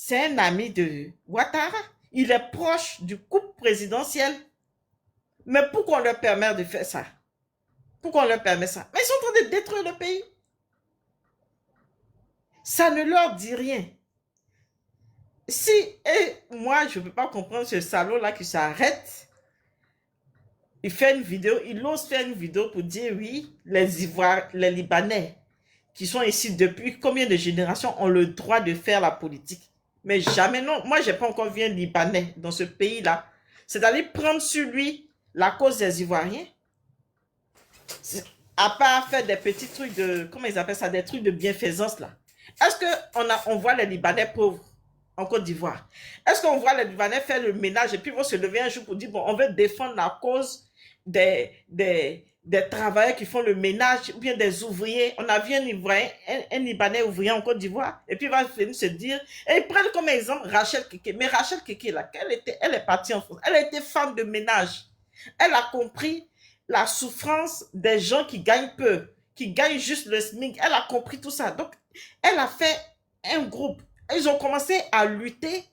c'est un ami de Ouattara. Il est proche du couple présidentiel. Mais pourquoi on leur permet de faire ça? Pourquoi on leur permet ça? Mais ils sont en train de détruire le pays. Ça ne leur dit rien. Si, et moi, je ne peux pas comprendre ce salaud-là qui s'arrête, il fait une vidéo, il ose faire une vidéo pour dire oui, les Libanais qui sont ici depuis combien de générations ont le droit de faire la politique. Mais jamais, non. Moi, je n'ai pas encore vu un Libanais dans ce pays-là. C'est-à-dire prendre sur lui la cause des Ivoiriens. À part faire des petits trucs de, comment ils appellent ça, des trucs de bienfaisance là. Est-ce qu'on voit les Libanais pauvres en Côte d'Ivoire? Est-ce qu'on voit les Libanais faire le ménage et puis vont se lever un jour pour dire, bon, on veut défendre la cause des travailleurs qui font le ménage ou bien des ouvriers? On a vu un Libanais ouvrier en Côte d'Ivoire et puis il va venir se dire, et ils prennent comme exemple Rachel Keke. Mais Rachel Keke, là, elle est partie en France. Elle a été femme de ménage. Elle a compris la souffrance des gens qui gagnent peu, qui gagnent juste le SMIC. Elle a compris tout ça. Donc, elle a fait un groupe. Ils ont commencé à lutter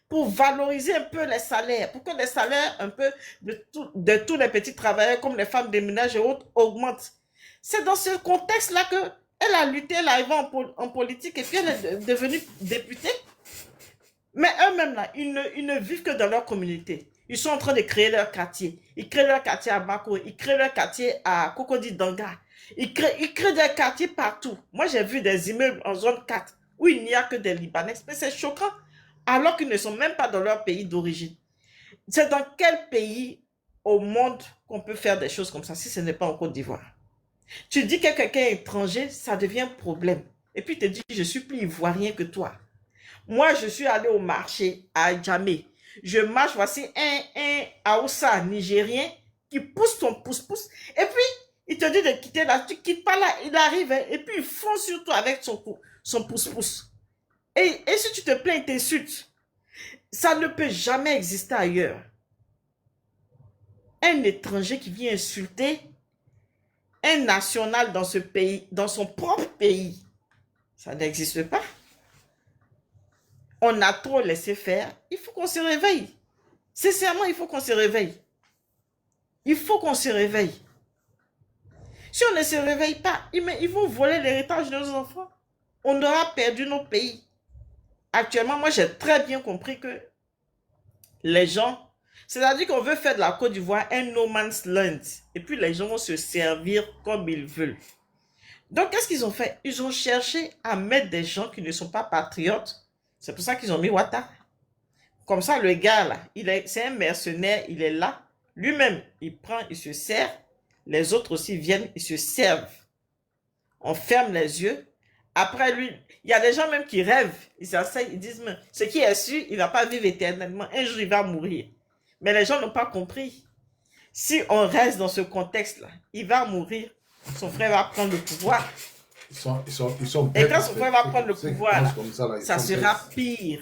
pour valoriser un peu les salaires, pour que les salaires un peu de tous les petits travailleurs, comme les femmes de ménage et autres, augmentent. C'est dans ce contexte-là qu'elle a lutté, elle est arrivée en politique et puis elle est devenue députée. Mais eux-mêmes, là, ils ne vivent que dans leur communauté. Ils sont en train de créer leur quartier. Ils créent leur quartier à Bako, ils créent leur quartier à Cocody Danga. Ils créent des quartiers partout. Moi, j'ai vu des immeubles en zone 4 où il n'y a que des Libanais. Mais c'est choquant, alors qu'ils ne sont même pas dans leur pays d'origine. C'est dans quel pays au monde qu'on peut faire des choses comme ça si ce n'est pas en Côte d'Ivoire? Tu dis que quelqu'un est étranger, ça devient un problème. Et puis tu te dis, je suis plus ivoirien que toi. Moi, je suis allé au marché à Djamé. Je marche, voici un Aoussa nigérien qui pousse son pouce-pouce. Et puis, il te dit de quitter là. Tu ne quittes pas là. Il arrive et puis il fonce sur toi avec son pouce-pouce. Et si tu te plains, il t'insulte. Ça ne peut jamais exister ailleurs. Un étranger qui vient insulter un national dans ce pays, dans son propre pays, ça n'existe pas. On a trop laissé faire. Il faut qu'on se réveille. Sincèrement, il faut qu'on se réveille. Il faut qu'on se réveille. Si on ne se réveille pas, ils vont voler l'héritage de nos enfants. On aura perdu nos pays. Actuellement, moi, j'ai très bien compris que les gens, c'est-à-dire qu'on veut faire de la Côte d'Ivoire un no man's land. Et puis, les gens vont se servir comme ils veulent. Donc, qu'est-ce qu'ils ont fait? Ils ont cherché à mettre des gens qui ne sont pas patriotes. C'est pour ça qu'ils ont mis Ouattara. Comme ça, le gars, là, c'est un mercenaire, il est là. Lui-même, il prend, il se sert. Les autres aussi viennent, ils se servent. On ferme les yeux. Après lui, il y a des gens même qui rêvent. Ils s'asseyent, ils disent, ce qui est sûr, il ne va pas vivre éternellement. Un jour, il va mourir. Mais les gens n'ont pas compris. Si on reste dans ce contexte-là, il va mourir. Son frère va prendre le pouvoir. Et quand son frère va prendre le pouvoir, là, ça sera pire.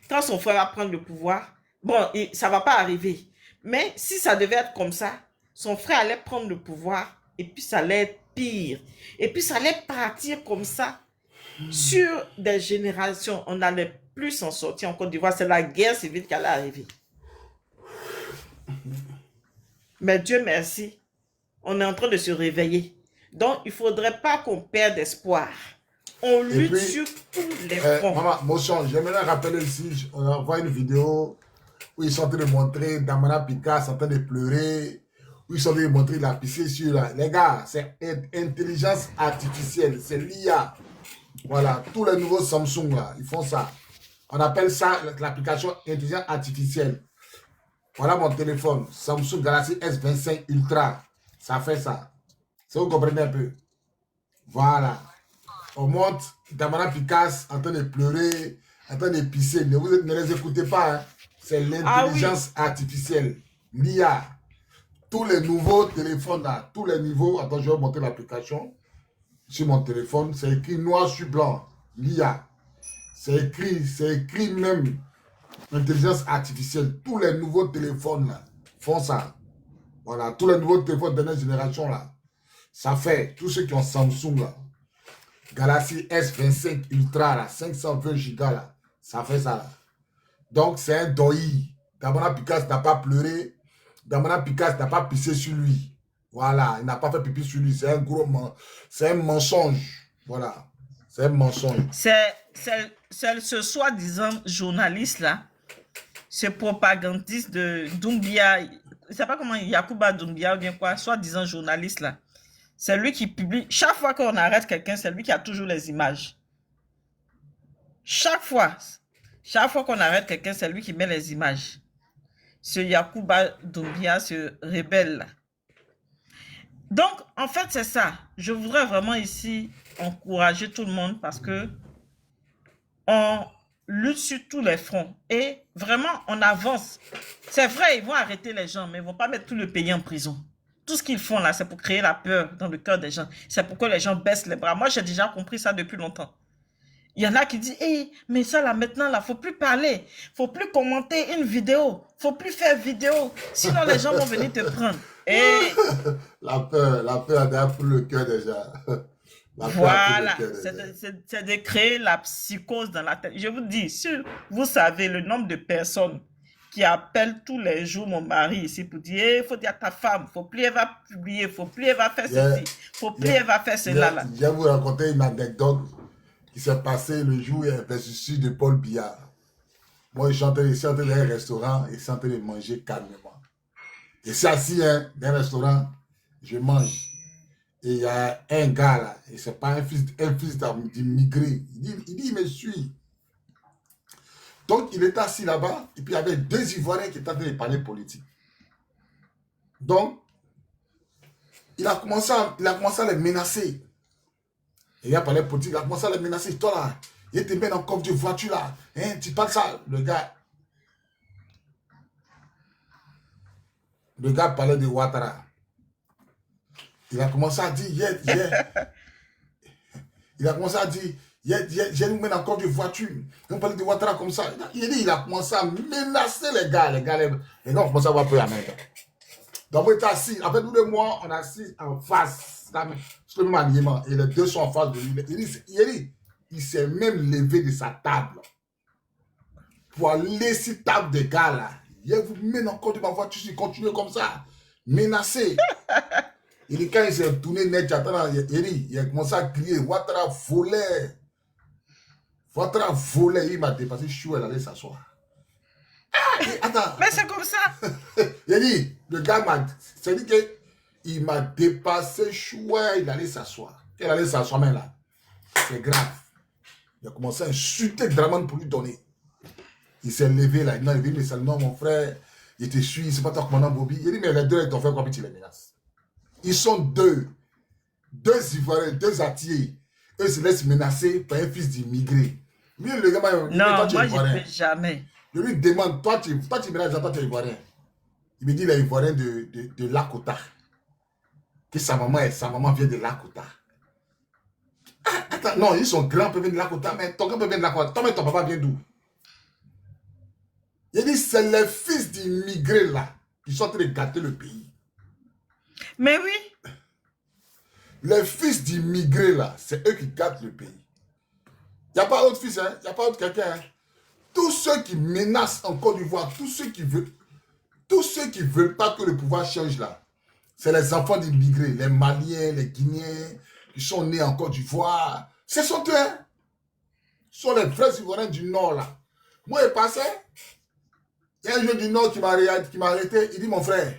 Quand son frère va prendre le pouvoir, bon, ça ne va pas arriver. Mais si ça devait être comme ça, son frère allait prendre le pouvoir et puis ça allait être pire. Et puis ça allait partir comme ça sur des générations. On n'allait plus s'en sortir en Côte d'Ivoire. C'est la guerre civile qui allait arriver. Mais Dieu merci, on est en train de se réveiller. Donc, il ne faudrait pas qu'on perde espoir. On lutte puis, sur tous les fronts. Maman, Motion, j'aimerais rappeler ici, on voit une vidéo où ils sont en train de montrer Damana Picasso en train de pleurer, où ils sont en train de montrer la piscine sur là. Les gars, c'est intelligence artificielle, c'est l'IA. Voilà, tous les nouveaux Samsung là, ils font ça. On appelle ça l'application intelligence artificielle. Voilà mon téléphone, Samsung Galaxy S25 Ultra. Ça fait ça. Si vous comprenez un peu. Voilà. On monte Damana Picasso en train de pleurer, en train de pisser. Ne les écoutez pas. Hein. C'est l'intelligence artificielle. L'IA. Tous les nouveaux téléphones là, tous les niveaux. Attends, je vais monter l'application sur mon téléphone. C'est écrit noir sur blanc. L'IA. C'est écrit même. Intelligence artificielle. Tous les nouveaux téléphones là font ça. Voilà. Tous les nouveaux téléphones de dernière génération là. Ça fait. Tous ceux qui ont Samsung là. Galaxy S25 Ultra là. 520 Go là. Ça fait ça là. Donc, c'est un doi. Damana Picasso n'a pas pleuré. Damana Picasso n'a pas pissé sur lui. Voilà, il n'a pas fait pipi sur lui. C'est un gros c'est un mensonge. Voilà, c'est un mensonge. C'est ce soi-disant journaliste-là, ce propagandiste de Doumbia, je ne sais pas comment, Yacouba Doumbia ou bien quoi, soi-disant journaliste-là. C'est lui qui publie. Chaque fois qu'on arrête quelqu'un, c'est lui qui a toujours les images. Chaque fois qu'on arrête quelqu'un, c'est lui qui met les images. Ce Yacouba Doumbia, ce rebelle-là. Donc, en fait, c'est ça. Je voudrais vraiment ici encourager tout le monde parce que on lutte sur tous les fronts et vraiment, on avance. C'est vrai, ils vont arrêter les gens, mais ils ne vont pas mettre tout le pays en prison. Tout ce qu'ils font là, c'est pour créer la peur dans le cœur des gens. C'est pourquoi les gens baissent les bras. Moi, j'ai déjà compris ça depuis longtemps. Il y en a qui disent, hey, mais ça là, maintenant, là, faut plus parler. Faut plus commenter une vidéo. Faut plus faire vidéo. Sinon, les gens vont venir te prendre. Et La peur a déjà pris le cœur déjà. voilà, c'est de créer la psychose dans la tête. Je vous dis, si vous savez le nombre de personnes qui appellent tous les jours mon mari ici pour dire, il faut dire à ta femme, faut plus elle va publier, faut plus elle va faire ceci, faut plus elle va faire cela là. Je vais vous raconter une anecdote qui s'est passée le jour où il y a l'investiture de Paul Biya. Moi, je suis entré dans un restaurant et je suis en train de manger calmement. Et c'est assis hein, dans un restaurant, je mange. Et il y a un gars là, et c'est pas un fils d'immigré. Il me suit. Donc, il était assis là-bas, et puis il y avait deux Ivoiriens qui étaient en train de parler politique. Donc, il a commencé à les menacer. Et il a parlé politique, il a commencé à les menacer. Toi là, il te met dans le coffre de voiture là. Hein, tu parles ça. Le gars parlait de Ouattara. Il a commencé à dire, il a commencé à dire, j'ai nous mis dans le coffre de voiture. On parlait de Ouattara comme ça. Il a commencé à menacer les gars. Les gars ont commencé à avoir peur à main. Donc, on est assis. Après, nous deux mois, on est assis en face. Sur le même alignement. Et les deux sont en face de lui. Il s'est même levé de sa table. Pour aller sur la table des gars là. Il vous met dans le coffre de ma voiture. Il continue comme ça. Menacé. Il dit, quand il s'est tourné net, il a commencé à crier, Ouattara volait. Ouattara volait. Il m'a dépassé, chou, elle allait s'asseoir. Attends. Mais c'est comme ça. Il dit, le gars m'a dit qu'il m'a dépassé, chou, il allait s'asseoir. Il allait s'asseoir, mais là, c'est grave. Il a commencé à insulter Draman pour lui donner. Il s'est levé là, il dit, mais non, mon frère, il te suit, c'est pas toi commandant Bobby. Il dit, mais les deux, ils t'ont fait quoi, puis tu les menaces. Ils sont deux Ivoiriens, deux Atiers. Eux se laissent menacer par un fils d'immigré. Lui, le gars, non, moi, je ne peux jamais. Je lui demande, toi, tu menaces, toi, tu es Ivoirien. Il me dit, il est Ivoirien de Lakota. Que sa maman vient de Lakota. Attends, non, son grand peut venir de Lakota, mais ton grand peut venir de Lakota. Toi, mais ton papa vient d'où? Il dit, c'est les fils d'immigrés là qui sont en train de gâter le pays. Mais oui. Les fils d'immigrés là, c'est eux qui gâtent le pays. Il n'y a pas d'autre fils, hein? Il n'y a pas d'autre quelqu'un. Hein? Tous ceux qui menacent en Côte d'Ivoire, tous ceux qui veulent pas que le pouvoir change là, c'est les enfants d'immigrés, les Maliens, les Guinéens, qui sont nés en Côte d'Ivoire. Ce sont eux, hein? Ce sont les vrais Ivoiriens du Nord là. Moi, il passait, il y a un jeune du Nord qui m'a arrêté, il dit, mon frère,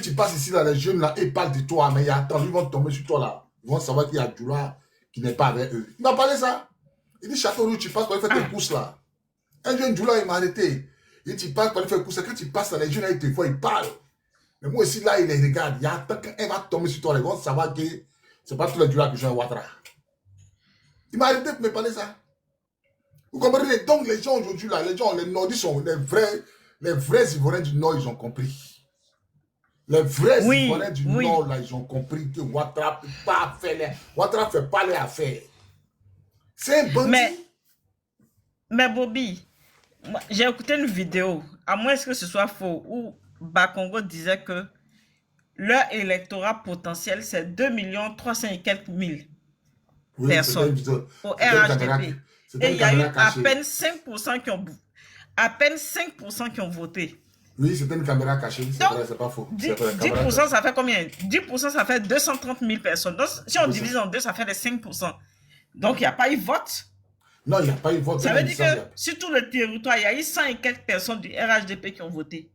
tu passes ici là, les jeunes là, ils parlent de toi, mais attends, ils vont tomber sur toi là. Ils vont savoir qu'il y a Djoula qui n'est pas avec eux. Il m'a parlé ça. Il dit, Château Rouge, tu passes pour aller faire tes courses là. Un jeune Djoula, il m'a arrêté. Il dit, tu passes pour aller faire tes courses. Quand tu passes là, les jeunes là, ils te voient, ils parlent. Mais moi aussi là, il les regarde. Il y a attend qu'elle va tomber sur toi, ils vont savoir que c'est pas tous les Djoula qui jouent à Ouattara. Il m'a arrêté pour me parler ça. Vous comprenez? Donc les gens aujourd'hui là, les Nordistes sont les vrais Ivoiriens du Nord, ils ont compris. Les vrais Ivoiriens du Nord, là, ils ont compris que Ouattara ne peut pas faire Ouattara ne fait pas les affaires. C'est un bandit. Mais Bobby, j'ai écouté une vidéo, à moins que ce soit faux, où Bakongo disait que leur électorat potentiel, c'est 2 300 000 et quelques personnes au RHDP. C'était Et une il y a eu caméra à cachée. peine 5% à peine 5% qui ont voté. Oui, c'était une caméra cachée, c'est Donc, vrai, c'est pas faux. 10%, C'est vrai, caméra cachée. ça fait combien? 10%, ça fait 230 000 personnes. Donc, si on C'est ça. divise en deux, ça fait les 5%. Donc, il n'y a pas eu vote. Non, il n'y a pas eu vote. Ça veut dire que sur tout le territoire, il y a eu 100 et quelques personnes du RHDP qui ont voté.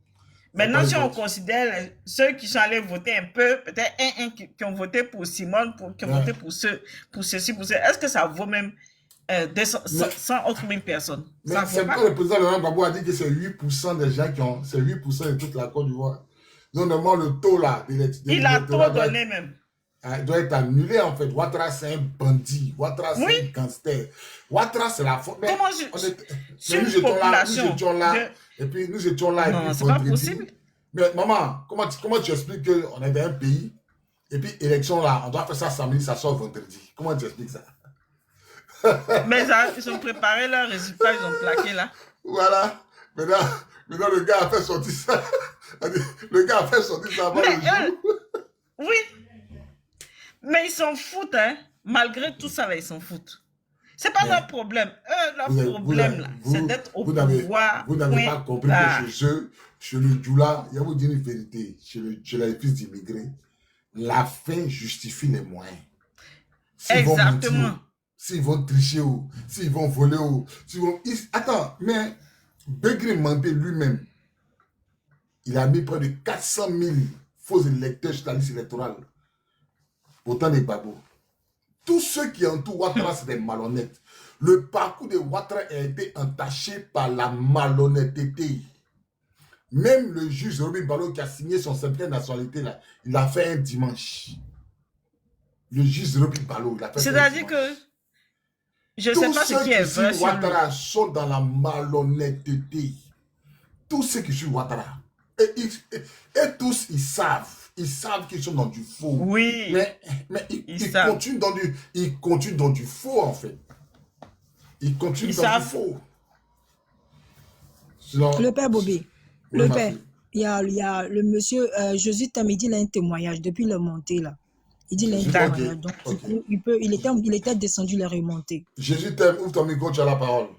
Maintenant, si on considère ceux qui sont allés voter un peu, peut-être qui ont voté pour Simone, qui ont voté pour ceci, pour cela, est-ce que ça vaut même 100 autres 1000 personnes? Mais c'est pas le président Laurent Gbagbo a dit que c'est 8% des gens qui ont, c'est 8% de toute la Côte d'Ivoire. Donc, normalement, le taux là, il a trop donné même. Il doit être annulé en fait. Ouattara, c'est un bandit. Ouattara, c'est un gangster. Ouattara, c'est la faute. Comment nous étions là, et puis nous étions là. Non, c'est pas possible. Mais maman, comment tu expliques qu'on est dans un pays, et puis élection là, on doit faire ça samedi, ça sort vendredi. Comment tu expliques ça? Mais ils ont préparé leurs résultats, ils ont plaqué là. Voilà. Maintenant, le gars a fait sortir ça. Le gars a fait sortir ça avant le jour. Oui. Mais ils s'en foutent, hein. Malgré tout ça, là, ils s'en foutent. C'est pas leur problème. Leur problème, là, c'est d'être au pouvoir. Vous n'avez pas compris que chez eux, chez le Djoula, il y a vous dire une vérité, chez les fils d'immigrés, la fin justifie les moyens. Exactement. S'ils vont tricher ou s'ils vont voler ou attends, mais Begré Mandé lui-même, il a mis près de 400 000 faux électeurs sur la liste électorale. Autant des babos. Tous ceux qui entourent Ouattara, c'est des malhonnêtes. Le parcours de Ouattara a été entaché par la malhonnêteté. Même le juge Robin Balo qui a signé son certificat de nationalité, là, il l'a fait un dimanche. Le juge Robin Balo, il a fait c'est-à-dire que je ne sais pas ce qui est vrai. Tous ceux qui suivent Ouattara sont dans la malhonnêteté. Tous ceux qui suivent Ouattara. Et tous, ils savent qu'ils sont dans du faux. Oui. Mais ils continuent dans du faux, en fait. Ils continuent dans du faux. Sinon, le père Bobé, le père, il y a le monsieur Jésus Tamidi, il a un témoignage depuis le montée, là. Il dit qu'il a un témoignage. Donc, il était descendu, il est remonté. Jésus t'aime, ouvre ton micro, tu as la parole.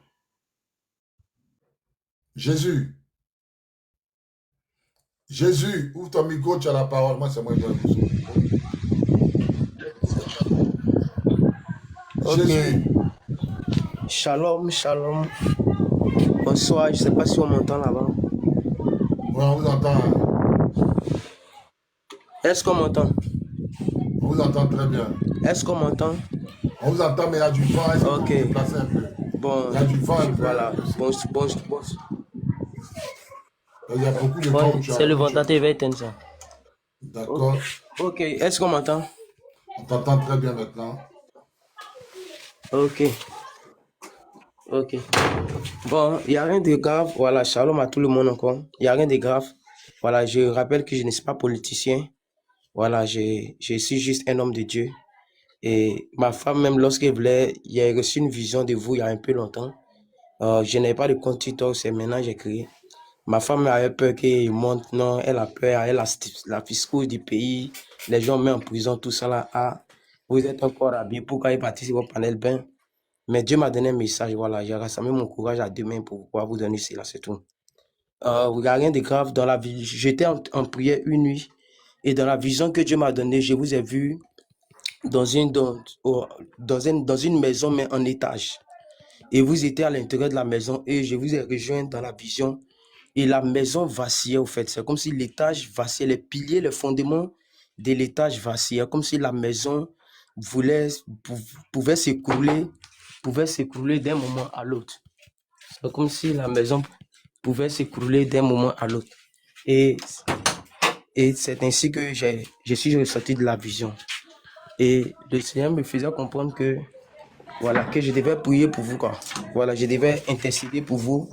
Jésus, ouvre ton micro, tu as la parole. Moi, c'est moi qui ai le micro. Okay. Jésus. Shalom, shalom. Bonsoir, je ne sais pas si on m'entend là-bas. Oui, on vous entend. Est-ce qu'on m'entend? On vous entend très bien. Est-ce qu'on m'entend? On vous entend, mais il y a du vent. Est-ce que vous pouvez déplacer un peu? Bon, il y a du vent un peu. Voilà. Bon. Il y a beaucoup de vent. C'est le ventilateur, il va éteindre ça. D'accord. Ok, est-ce qu'on m'entend? On t'entend très bien maintenant. Ok. Bon, il n'y a rien de grave. Voilà, shalom à tout le monde encore. Il n'y a rien de grave. Voilà, je rappelle que je ne suis pas politicien. Voilà, je suis juste un homme de Dieu. Et ma femme, même lorsqu'elle voulait, il a reçu une vision de vous il y a un peu longtemps. Je n'avais pas de compte TikTok, c'est maintenant que j'ai créé. Ma femme avait peur qu'il monte. Non, elle a peur. Elle a la fiscale du pays. Les gens mettent en prison, tout ça là. Ah, vous êtes encore habillé. Pourquoi il participe au panel bain? Mais Dieu m'a donné un message. Voilà, j'ai rassemblé mon courage à demain pour pouvoir vous donner cela, c'est tout. Il n'y a rien de grave dans la vie. J'étais en prière une nuit. Et dans la vision que Dieu m'a donnée, je vous ai vu dans une maison, mais en étage. Et vous étiez à l'intérieur de la maison et je vous ai rejoint dans la vision. Et la maison vacillait, au fait. C'est comme si l'étage vacillait, les piliers, les fondements de l'étage vacillaient. Comme si la maison pouvait s'écrouler d'un moment à l'autre. C'est comme si la maison pouvait s'écrouler d'un moment à l'autre. Et c'est ainsi que je suis ressorti de la vision. Et le Seigneur me faisait comprendre que, voilà, que je devais prier pour vous, quoi. Voilà, je devais intercéder pour vous.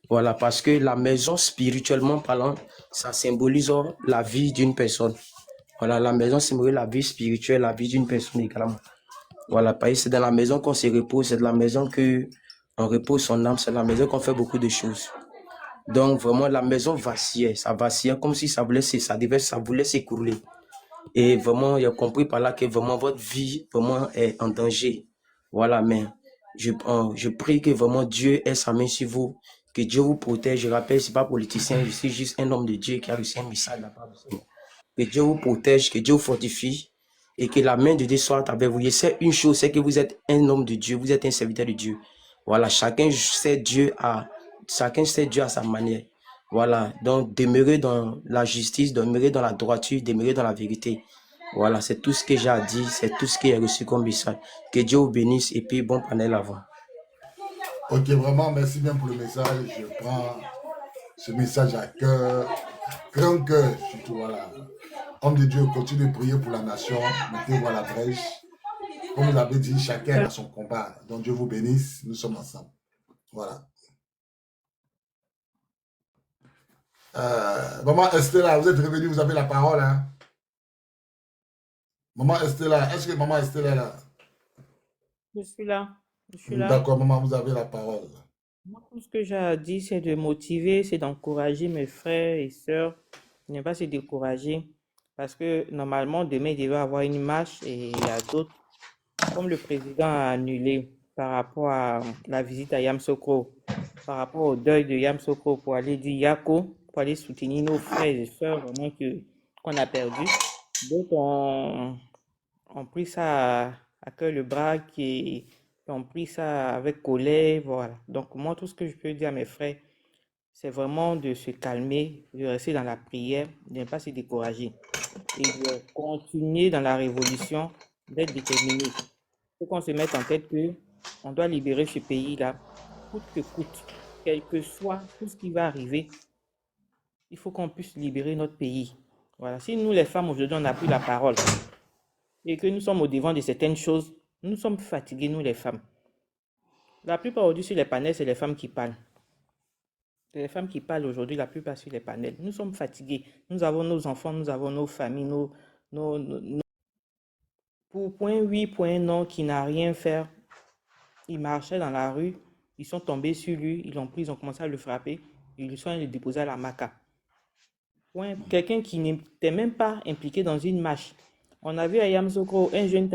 Voilà, parce que la maison, spirituellement parlant, ça symbolise la vie d'une personne. Voilà, la maison symbolise la vie spirituelle, la vie d'une personne également. Voilà, parce que c'est dans la maison qu'on se repose, c'est dans la maison qu'on repose son âme, c'est dans la maison qu'on fait beaucoup de choses. Donc, vraiment, la maison vacillait, ça vacillait comme si ça voulait s'écrouler. Et vraiment, j'ai compris par là que vraiment votre vie vraiment est en danger. Voilà, mais Je prie que vraiment Dieu ait sa main sur vous, que Dieu vous protège. Je rappelle, ce n'est pas politicien, je suis juste un homme de Dieu qui a reçu un message de la part du Seigneur. Que Dieu vous protège, que Dieu vous fortifie et que la main de Dieu soit avec vous. Je sais une chose, c'est que vous êtes un homme de Dieu, vous êtes un serviteur de Dieu. Voilà, chacun sait Dieu à sa manière. Voilà, donc demeurez dans la justice, demeurez dans la droiture, demeurez dans la vérité. Voilà, c'est tout ce que j'ai à dire, c'est tout ce qui est reçu comme message. Que Dieu vous bénisse et puis bon panel avant. Ok, vraiment, merci bien pour le message. Je prends ce message à cœur, grand cœur, surtout, voilà. Homme de Dieu, continue de prier pour la nation, mettez-vous à la brèche. Comme vous avez dit, chacun a son combat. Donc Dieu vous bénisse, nous sommes ensemble. Voilà. Maman Estella, vous êtes revenue, vous avez la parole. Hein? Maman Estella, est-ce que maman Estella est là? Je suis là. Je suis là. D'accord, maman, vous avez la parole. Moi, tout ce que j'ai à dire, c'est de motiver, c'est d'encourager mes frères et sœurs. Ne pas se décourager. Parce que normalement, demain, il devait y avoir une marche et il y a d'autres, comme le président a annulé par rapport à la visite à Yamoussoukro, par rapport au deuil de Yamoussoukro pour aller dire Yako, pour aller soutenir nos frères et sœurs vraiment qu'on a perdu. D'autres ont pris ça à cœur le bras, qui ont pris ça avec colère, voilà. Donc moi, tout ce que je peux dire à mes frères, c'est vraiment de se calmer, de rester dans la prière, de ne pas se décourager et de continuer dans la révolution, d'être déterminé. Il faut qu'on se mette en tête que on doit libérer ce pays-là, coûte que coûte, quel que soit tout ce qui va arriver. Il faut qu'on puisse libérer notre pays. Voilà. Si nous, les femmes, aujourd'hui, on n'a plus la parole et que nous sommes au devant de certaines choses, nous sommes fatigués, nous, les femmes. La plupart aujourd'hui sur les panels, c'est les femmes qui parlent. C'est les femmes qui parlent aujourd'hui, la plupart sur les panels. Nous sommes fatigués. Nous avons nos enfants, nous avons nos familles, Pour point oui, point non, qui n'a rien fait. Ils marchaient dans la rue, ils sont tombés sur lui, ils l'ont pris, ils ont commencé à le frapper, ils sont allés le déposer à la Maca. Quelqu'un qui n'était même pas impliqué dans une marche. On a vu à Yamoussoukro un jeune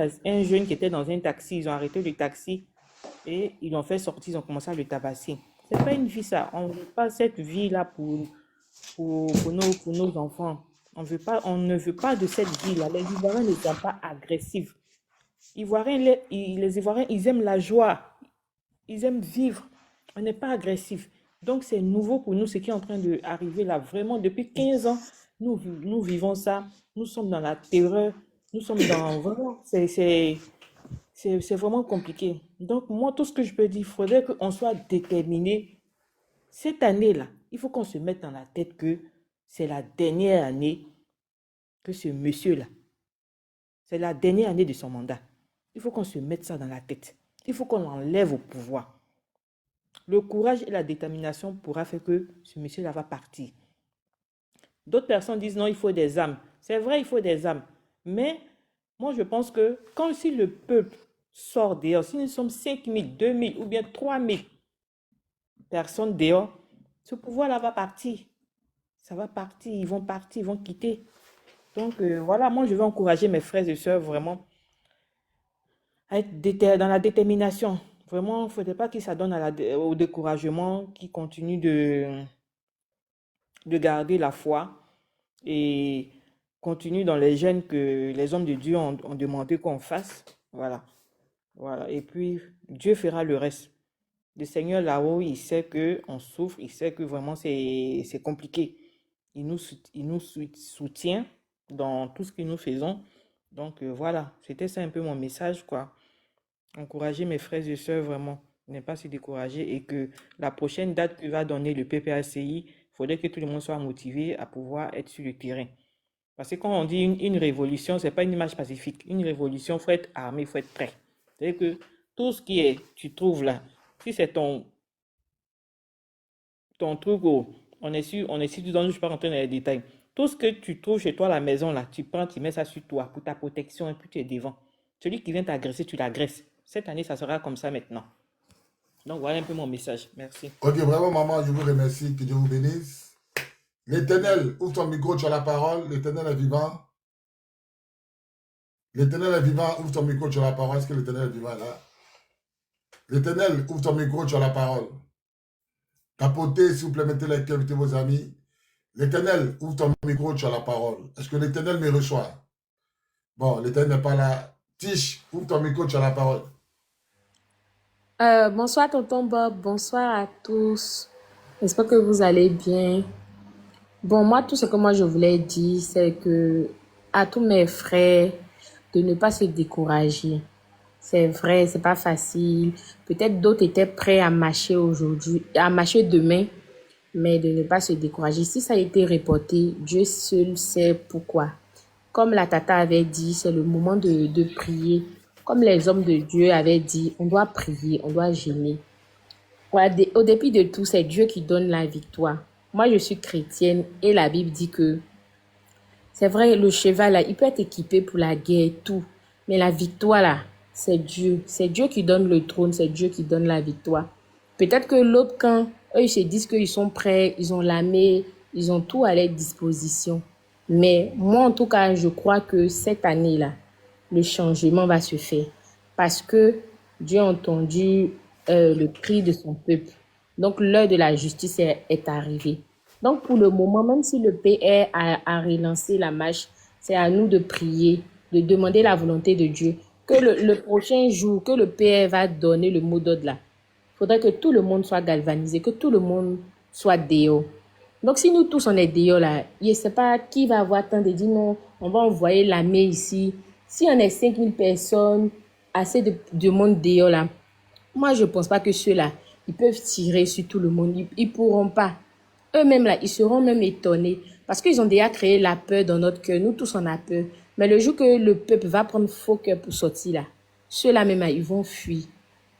qui était dans un taxi, ils ont arrêté le taxi et ils l'ont fait sortir, ils ont commencé à le tabasser. C'est pas une vie ça, on ne veut pas cette vie-là pour nos enfants. On ne veut pas de cette vie-là. Les Ivoiriens ne sont pas agressifs. Les Ivoiriens, ils aiment la joie, ils aiment vivre. On n'est pas agressif. Donc c'est nouveau pour nous ce qui est en train d'arriver là. Vraiment, depuis 15 ans, nous vivons ça. Nous sommes dans la terreur. Nous sommes dans... Vraiment, c'est vraiment compliqué. Donc moi, tout ce que je peux dire, il faudrait qu'on soit déterminé. Cette année-là, il faut qu'on se mette dans la tête que c'est la dernière année que ce monsieur-là, c'est la dernière année de son mandat. Il faut qu'on se mette ça dans la tête. Il faut qu'on l'enlève au pouvoir. Le courage et la détermination pourra faire que ce monsieur-là va partir. D'autres personnes disent non, il faut des âmes. C'est vrai, il faut des âmes. Mais moi, je pense que si le peuple sort dehors, si nous sommes 5 000, 2 000 ou bien 3 000 personnes dehors, ce pouvoir-là va partir. Ça va partir, ils vont quitter. Donc voilà, moi je vais encourager mes frères et sœurs vraiment à être dans la détermination. Vraiment, il ne faudrait pas qu'ils s'adonnent au découragement, qu'ils continuent de garder la foi et continuent dans les gènes que les hommes de Dieu ont demandé qu'on fasse. Voilà. Voilà. Et puis, Dieu fera le reste. Le Seigneur là-haut, il sait qu'on souffre, il sait que vraiment c'est compliqué. Il nous soutient dans tout ce que nous faisons. Donc voilà, c'était ça un peu mon message, quoi. Encourager mes frères et sœurs vraiment, ne pas se décourager et que la prochaine date que va donner le PPACI, il faudrait que tout le monde soit motivé à pouvoir être sur le terrain. Parce que quand on dit une révolution, ce n'est pas une image pacifique. Une révolution, il faut être armé, il faut être prêt. C'est-à-dire que tout ce qui tu trouves là, si c'est ton truc, on est sûr, je ne vais pas rentrer dans les détails. Tout ce que tu trouves chez toi à la maison là, tu prends, tu mets ça sur toi pour ta protection et puis tu es devant. Celui qui vient t'agresser, tu l'agresses. Cette année, ça sera comme ça maintenant. Donc voilà un peu mon message. Merci. Ok, vraiment, maman, je vous remercie. Que Dieu vous bénisse. L'Éternel, ouvre ton micro, tu as la parole. L'Éternel est vivant. L'Éternel est vivant, ouvre ton micro, tu as la parole. Est-ce que l'Éternel est vivant là? L'Éternel, ouvre ton micro, tu as la parole. Tapotez, s'il vous plaît, mettez les cœurs, invitez vos amis. L'Éternel, ouvre ton micro, tu as la parole. Est-ce que l'Éternel me reçoit? Bon, l'Éternel n'est pas là. Tish, ouvre ton micro, tu as la parole. Bonsoir tonton Bob, bonsoir à tous. J'espère que vous allez bien. Bon, moi, tout ce que moi je voulais dire, c'est que à tous mes frères de ne pas se décourager. C'est vrai, c'est pas facile. Peut-être d'autres étaient prêts à marcher aujourd'hui, à marcher demain, mais de ne pas se décourager. Si ça a été reporté, Dieu seul sait pourquoi. Comme la tata avait dit, c'est le moment de prier. Comme les hommes de Dieu avaient dit, on doit prier, on doit jeûner. Au début de tout, c'est Dieu qui donne la victoire. Moi, je suis chrétienne et la Bible dit que c'est vrai, le cheval, là, il peut être équipé pour la guerre et tout. Mais la victoire, là, c'est Dieu. C'est Dieu qui donne le trône, c'est Dieu qui donne la victoire. Peut-être que l'autre camp, eux, ils se disent qu'ils sont prêts, ils ont l'armée, ils ont tout à leur disposition. Mais moi, en tout cas, je crois que cette année-là, le changement va se faire. Parce que Dieu a entendu le cri de son peuple. Donc, l'heure de la justice est arrivée. Donc, pour le moment, même si le PR a relancé la marche, c'est à nous de prier, de demander la volonté de Dieu. Que le prochain jour, que le PR va donner le mot d'ordre là, il faudrait que tout le monde soit galvanisé, que tout le monde soit dehors. Donc, si nous tous, on est dehors là, je ne sais pas qui va avoir temps de dire non, on va envoyer l'armée ici. Si on est 5000 personnes, assez de monde dehors là, moi, je ne pense pas que ceux-là, ils peuvent tirer sur tout le monde. Ils ne pourront pas. Eux-mêmes, là, ils seront même étonnés. Parce qu'ils ont déjà créé la peur dans notre cœur. Nous tous, on a peur. Mais le jour que le peuple va prendre faux cœur pour sortir là, ceux-là même, là, ils vont fuir.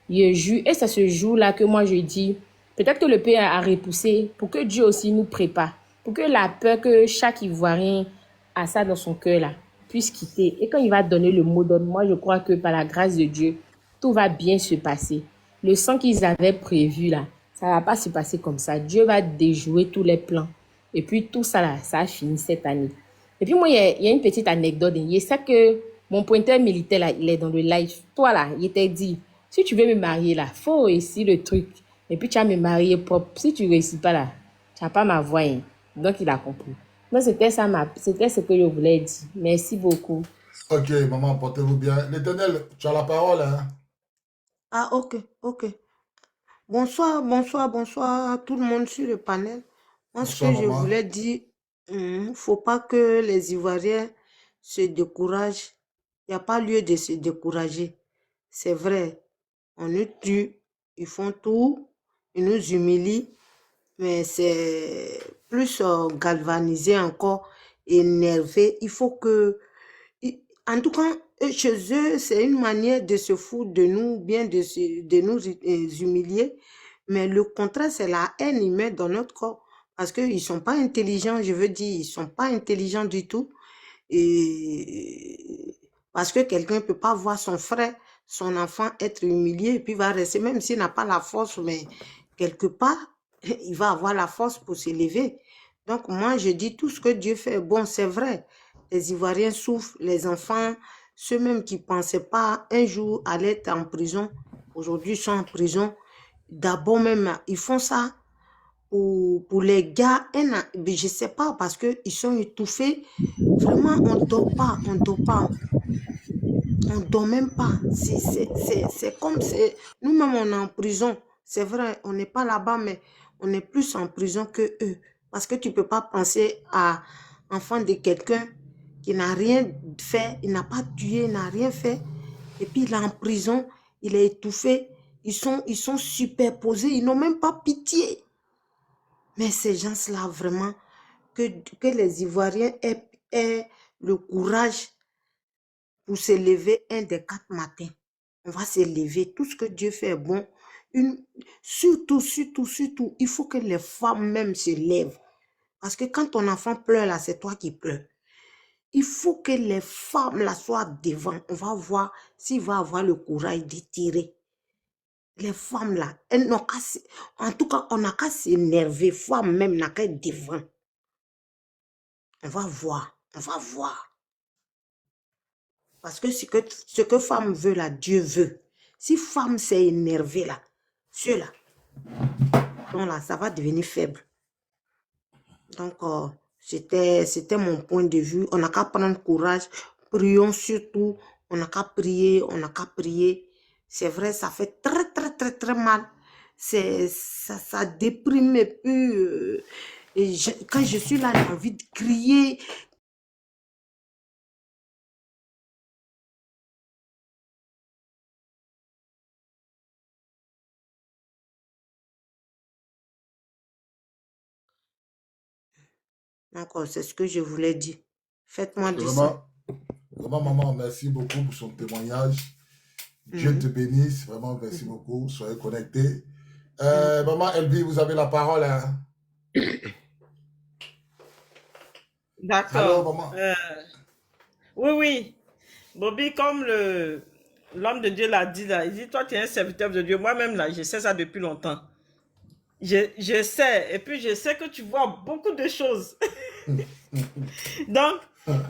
Je jure. Et c'est ce jour-là que moi, je dis, peut-être que le Père a repoussé pour que Dieu aussi nous prépare. Pour que la peur que chaque Ivoirien a ça dans son cœur là, puisse quitter. Et quand il va donner le mot d'ordre, moi, je crois que par la grâce de Dieu, tout va bien se passer. Le sang qu'ils avaient prévu là, ça va pas se passer comme ça. Dieu va déjouer tous les plans. Et puis tout ça là, ça a fini cette année. Et puis moi, il y a une petite anecdote. Je sais que mon pointeur militaire là, il est dans le live. Toi là, il t'a dit, si tu veux me marier là, faut réussir le truc. Et puis tu vas me marier propre. Si tu réussis pas là, tu n'as pas ma voix. Hein. Donc il a compris. Donc c'était ça, c'était ce que je voulais dire. Merci beaucoup. Ok, maman, portez-vous bien. L'Éternel, tu as la parole, hein? Ah, ok, ok. Bonsoir, bonsoir, bonsoir à tout le monde sur le panel. Moi, ce Bonsoir, que je maman. voulais dire, faut pas que les Ivoiriens se découragent. Il n'y a pas lieu de se décourager. C'est vrai, on nous tue, ils font tout, ils nous humilient, mais c'est plus galvanisé encore, énervé. Il faut que, en tout cas, chez eux, c'est une manière de se foutre de nous, bien de nous humilier. Mais le contraire, c'est la haine ils mettent dans notre corps. Parce qu'ils ne sont pas intelligents, je veux dire, ils ne sont pas intelligents du tout. Et parce que quelqu'un ne peut pas voir son frère, son enfant être humilié, et puis va rester, même s'il n'a pas la force, mais quelque part, il va avoir la force pour s'élever. Donc moi, je dis tout ce que Dieu fait. Bon, c'est vrai, les Ivoiriens souffrent, les enfants, ceux même qui ne pensaient pas un jour aller être en prison, aujourd'hui sont en prison. D'abord même, ils font ça pour les gars, je ne sais pas, parce qu'ils sont étouffés. Vraiment, on ne dort pas, on ne dort pas. On ne dort même pas. C'est comme, nous-mêmes, on est en prison. C'est vrai, on n'est pas là-bas, mais on est plus en prison que eux. Parce que tu ne peux pas penser à l'enfant de quelqu'un qui n'a rien fait, il n'a pas tué, il n'a rien fait. Et puis, il est en prison, il est étouffé. Ils sont superposés, ils n'ont même pas pitié. Mais ces gens-là, vraiment, que les Ivoiriens aient le courage pour se lever un des 4 matins. On va se lever. Tout ce que Dieu fait est bon. Surtout, il faut que les femmes même se lèvent. Parce que quand ton enfant pleure, là, c'est toi qui pleures. Il faut que les femmes là soient devant. On va voir s'il va avoir le courage de tirer. Les femmes là, elles n'ont qu'à... En tout cas, on n'a qu'à s'énerver. Femmes même n'a qu'à être devant. On va voir. On va voir. Parce que ce que femme veut là, Dieu veut. Si femme s'est énervée là, ceux-là, donc là, ça va devenir faible. Donc, c'était mon point de vue. On n'a qu'à prendre courage. Prions surtout. On n'a qu'à prier. On n'a qu'à prier. C'est vrai, ça fait très, très, très, très mal. Ça déprime. Et puis, quand je suis là, j'ai envie de crier. Donc, c'est ce que je voulais dire. Faites-moi du sang. Vraiment, maman, merci beaucoup pour son témoignage. Dieu te bénisse. Vraiment, merci beaucoup. Soyez connectés. Maman Elvie, vous avez la parole. Hein? D'accord. Maman. Oui. Bobby, comme l'homme de Dieu l'a dit là, il dit, toi, tu es un serviteur de Dieu. Moi-même, là, je sais ça depuis longtemps. Je sais. Et puis, je sais que tu vois beaucoup de choses. Donc,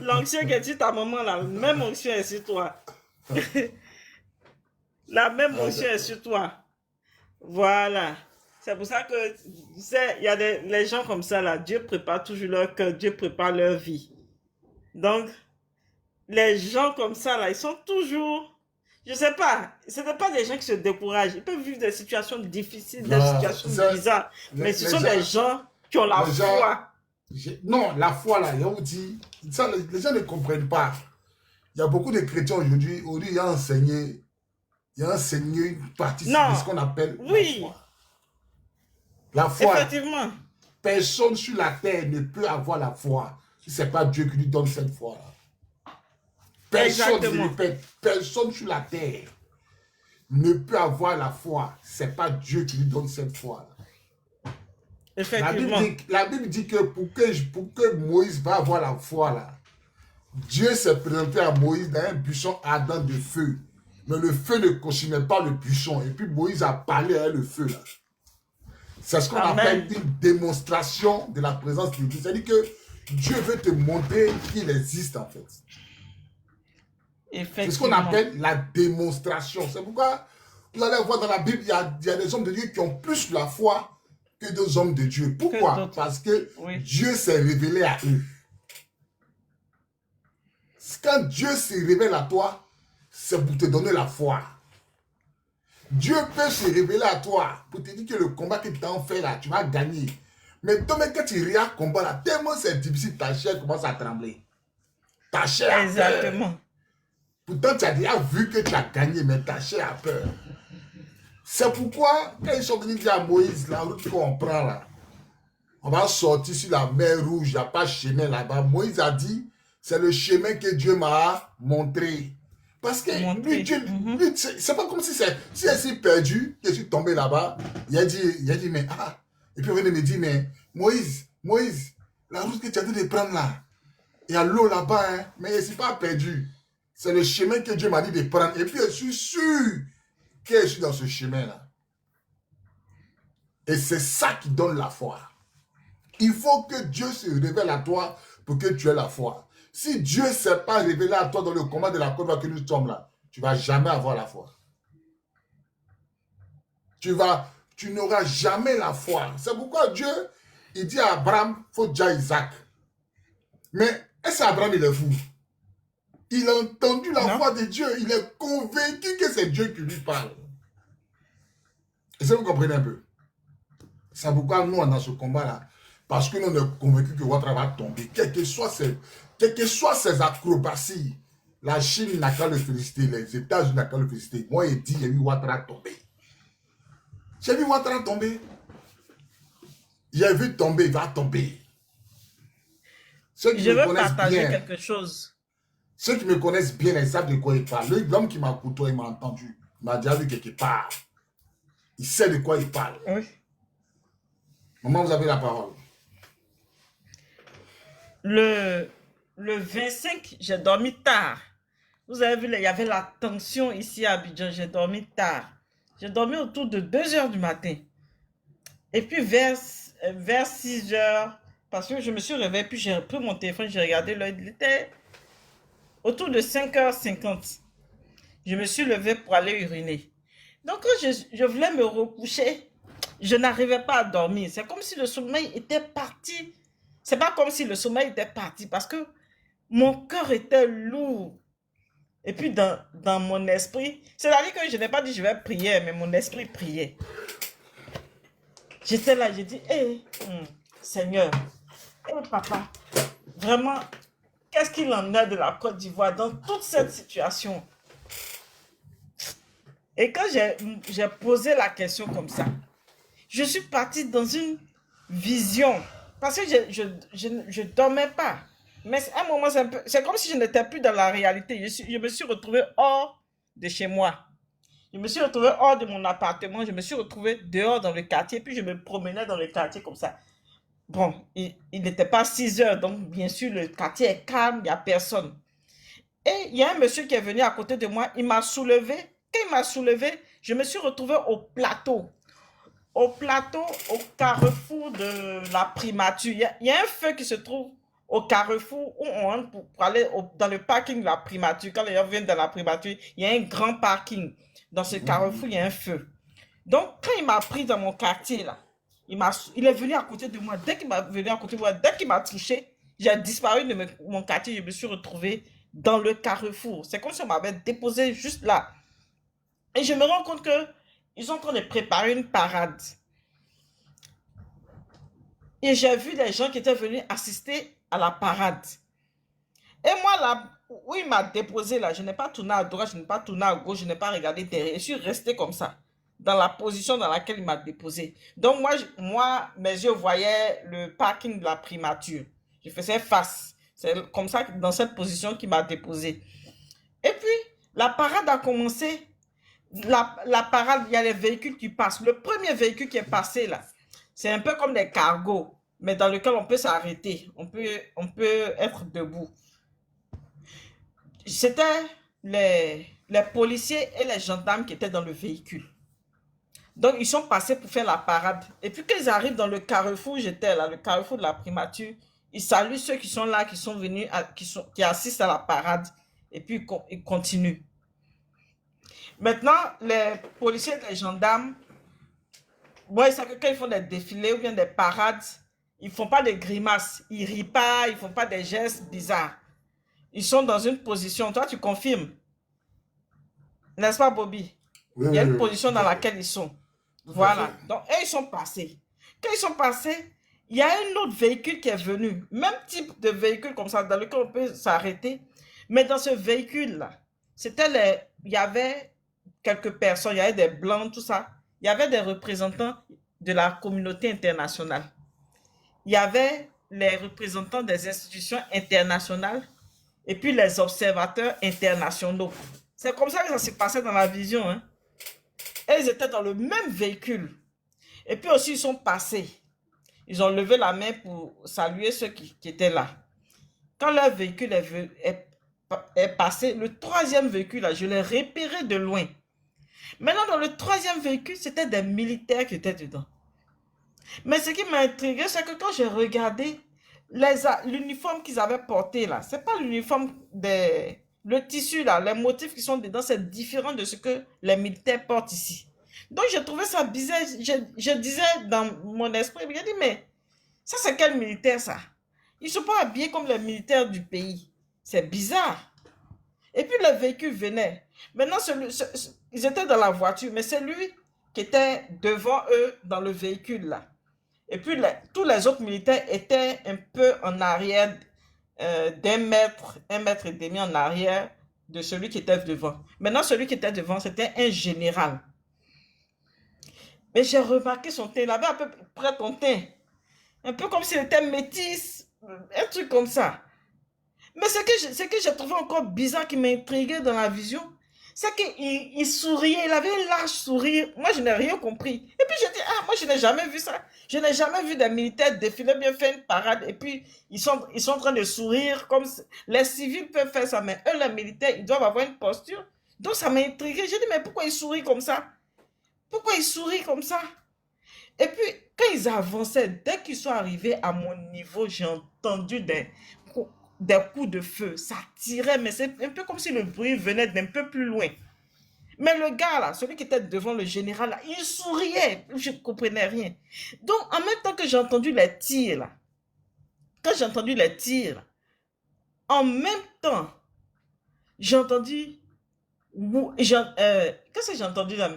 l'onction qui est sur ta maman, la même onction est sur toi. La même onction est sur toi. Voilà. C'est pour ça que, tu sais, il y a les gens comme ça, là, Dieu prépare toujours leur cœur, Dieu prépare leur vie. Donc, les gens comme ça, là, ils sont toujours, je sais pas, ce n'est pas des gens qui se découragent. Ils peuvent vivre des situations difficiles, des situations bizarres, mais ce sont des gens qui ont la foi. Non, la foi, là, il y a aussi, ça, les gens ne comprennent pas. Il y a beaucoup de chrétiens aujourd'hui, il y a enseigné une partie de ce qu'on appelle la foi. La foi. Effectivement. Personne sur la terre ne peut avoir la foi si ce n'est pas Dieu qui lui donne cette foi-là. Personne, je répète, personne sur la terre ne peut avoir la foi. Ce n'est pas Dieu qui lui donne cette foi-là. Effectivement. La Bible dit que pour que Moïse va avoir la foi, là, Dieu s'est présenté à Moïse dans un buisson ardent de feu. Mais le feu ne consumait pas le buisson. Et puis Moïse a parlé avec le feu, là. C'est ce qu'on appelle une démonstration de la présence de Dieu. C'est-à-dire que Dieu veut te montrer qu'il existe, en fait. C'est ce qu'on appelle la démonstration. C'est pourquoi vous allez voir dans la Bible, il y a des hommes de Dieu qui ont plus la foi que des hommes de Dieu. Pourquoi? Parce que Dieu s'est révélé à eux. Quand Dieu se révèle à toi, c'est pour te donner la foi. Dieu peut se révéler à toi pour te dire que le combat que tu as en fait là, tu vas gagner. Mais toi, quand tu regardes le combat là, tellement c'est difficile, ta chair commence à trembler. Ta chair a peur. Pourtant, tu as déjà vu que tu as gagné, mais ta chair a peur. C'est pourquoi, quand ils sont venus dire à Moïse, la route qu'on prend là, on va sortir sur la mer Rouge, il n'y a pas de chemin là-bas. Moïse a dit, c'est le chemin que Dieu m'a montré. Parce que lui, Dieu, c'est pas comme si je suis perdu, que je suis tombé là-bas. Il a dit, mais et puis il venait me dire, mais Moïse, la route que tu as dit de prendre là, il y a l'eau là-bas, hein, mais je ne suis pas perdu. C'est le chemin que Dieu m'a dit de prendre. Et puis je suis sûr que je suis dans ce chemin-là. Et c'est ça qui donne la foi. Il faut que Dieu se révèle à toi pour que tu aies la foi. Si Dieu ne s'est pas révélé à toi dans le combat de la Côte d'Ivoire que nous sommes là, tu ne vas jamais avoir la foi. Tu n'auras jamais la foi. C'est pourquoi Dieu, il dit à Abraham, il faut déjà Isaac. Mais est-ce qu'Abraham, il est fou? Il a entendu la voix de Dieu. Il est convaincu que c'est Dieu qui lui parle. Est-ce que vous comprenez un peu? C'est pourquoi nous, on a ce combat-là. Parce que nous, on est convaincus que Ouattara va tomber. Quelles que soient ses acrobaties, la Chine n'a qu'à le féliciter, les États-Unis n'a qu'à le féliciter. Moi, il dit, j'ai vu Ouattara tomber. J'ai vu Ouattara tomber. J'ai vu tomber, il va tomber. Je veux partager quelque chose. Ceux qui me connaissent bien, ils savent de quoi il parle. L'homme qui m'a côtoyé, il m'a entendu. Il m'a déjà vu quelque part. Il sait de quoi il parle. Oui. Maman, vous avez la parole. Le 25, j'ai dormi tard. Vous avez vu, il y avait la tension ici à Abidjan. J'ai dormi tard. J'ai dormi autour de 2 heures du matin. Et puis vers 6 heures, parce que je me suis réveillée, puis j'ai pris mon téléphone, j'ai regardé l'heure, il était autour de 5h50. Je me suis levée pour aller uriner. Donc, quand je voulais me recoucher, je n'arrivais pas à dormir. C'est comme si le sommeil était parti. C'est pas comme si le sommeil était parti parce que mon cœur était lourd. Et puis, dans mon esprit, c'est-à-dire que je n'ai pas dit je vais prier, mais mon esprit priait. J'étais là, j'ai dit, Seigneur, papa, vraiment, qu'est-ce qu'il en est de la Côte d'Ivoire dans toute cette situation? Et quand j'ai posé la question comme ça, je suis partie dans une vision. Parce que je dormais pas. Mais à un moment, c'est comme si je n'étais plus dans la réalité. Je me suis retrouvée hors de chez moi. Je me suis retrouvée hors de mon appartement. Je me suis retrouvée dehors dans le quartier. Puis je me promenais dans le quartier comme ça. Bon, il n'était pas 6 heures. Donc, bien sûr, le quartier est calme. Il n'y a personne. Et il y a un monsieur qui est venu à côté de moi. Il m'a soulevé. Quand il m'a soulevé, je me suis retrouvée au plateau. Au plateau, au carrefour de la primature. Il y a un feu qui se trouve au carrefour où on rentre pour aller dans le parking de la primature. Quand les gens viennent dans la primature, il y a un grand parking. Dans ce carrefour, il y a un feu. Donc, quand il m'a pris dans mon quartier, là, il est venu à côté de moi. Dès qu'il m'a venu à côté de moi, dès qu'il m'a touché, j'ai disparu de mon quartier. Je me suis retrouvée dans le carrefour. C'est comme si on m'avait déposé juste là. Et je me rends compte que ils sont en train de préparer une parade. Et j'ai vu les gens qui étaient venus assister à la parade. Et moi, là, où il m'a déposé, là, je n'ai pas tourné à droite, je n'ai pas tourné à gauche, je n'ai pas regardé derrière. Je suis restée comme ça, dans la position dans laquelle il m'a déposé. Donc, moi, mes yeux voyaient le parking de la primature. Je faisais face. C'est comme ça, dans cette position qu'il m'a déposé. Et puis, la parade a commencé. La parade, il y a les véhicules qui passent. Le premier véhicule qui est passé là, c'est un peu comme des cargos, mais dans lequel on peut s'arrêter. On peut être debout. C'était les policiers et les gendarmes qui étaient dans le véhicule. Donc, ils sont passés pour faire la parade. Et puis, quand ils arrivent dans le carrefour, j'étais là, le carrefour de la primature, ils saluent ceux qui sont là, qui sont venus, qui assistent à la parade. Et puis, ils continuent. Maintenant, les policiers et les gendarmes, bon, ils savent que quand ils font des défilés ou bien des parades, ils ne font pas des grimaces, ils ne rient pas, ils ne font pas des gestes bizarres. Ils sont dans une position, toi tu confirmes, n'est-ce pas Bobby? Oui, Il y a une oui. position dans laquelle ils sont. Voilà, donc eux ils sont passés. Quand ils sont passés, il y a un autre véhicule qui est venu, même type de véhicule comme ça, dans lequel on peut s'arrêter, mais dans ce véhicule-là, il y avait quelques personnes, il y avait des blancs, tout ça. Il y avait des représentants de la communauté internationale. Il y avait les représentants des institutions internationales et puis les observateurs internationaux. C'est comme ça que ça s'est passé dans la vision. Hein. Et ils étaient dans le même véhicule. Et puis aussi, ils sont passés. Ils ont levé la main pour saluer ceux qui étaient là. Quand leur véhicule est passé, le troisième véhicule, là, je l'ai repéré de loin. Maintenant, dans le troisième véhicule, c'était des militaires qui étaient dedans. Mais ce qui m'a intrigué, c'est que quand j'ai regardé l'uniforme qu'ils avaient porté là, c'est pas l'uniforme le tissu là, les motifs qui sont dedans, c'est différent de ce que les militaires portent ici. Donc, j'ai trouvé ça bizarre. Je disais dans mon esprit, j'ai dit, mais ça, c'est quel militaire ça? Ils ne sont pas habillés comme les militaires du pays. C'est bizarre. Et puis, le véhicule venait. Maintenant, ils étaient dans la voiture, mais c'est lui qui était devant eux dans le véhicule là. Et puis, tous les autres militaires étaient un peu en arrière, d'un mètre, 1,5 mètres en arrière de celui qui était devant. Maintenant, celui qui était devant, c'était un général. Mais j'ai remarqué son teint, il avait à peu près ton teint. Un peu comme s'il était métis, un truc comme ça. Mais ce que j'ai trouvé encore bizarre, qui m'intriguait dans la vision, c'est qu'il souriait, il avait un large sourire. Moi, je n'ai rien compris. Et puis, j'ai dit, moi, je n'ai jamais vu ça. Je n'ai jamais vu des militaires défiler, bien faire une parade, et puis, ils sont en train de sourire, comme les civils peuvent faire ça, mais eux, les militaires, ils doivent avoir une posture. Donc, ça m'a intrigué. J'ai dit, mais pourquoi ils sourient comme ça? Pourquoi ils sourient comme ça? Et puis, quand ils avançaient, dès qu'ils sont arrivés à mon niveau, j'ai entendu des coups de feu. Ça tirait, mais c'est un peu comme si le bruit venait d'un peu plus loin. Mais le gars là, celui qui était devant le général là, il souriait. Je ne comprenais rien. Donc, en même temps que j'ai entendu les tirs là, quand j'ai entendu les tirs, en même temps, j'ai entendu... Qu'est-ce que j'ai entendu là?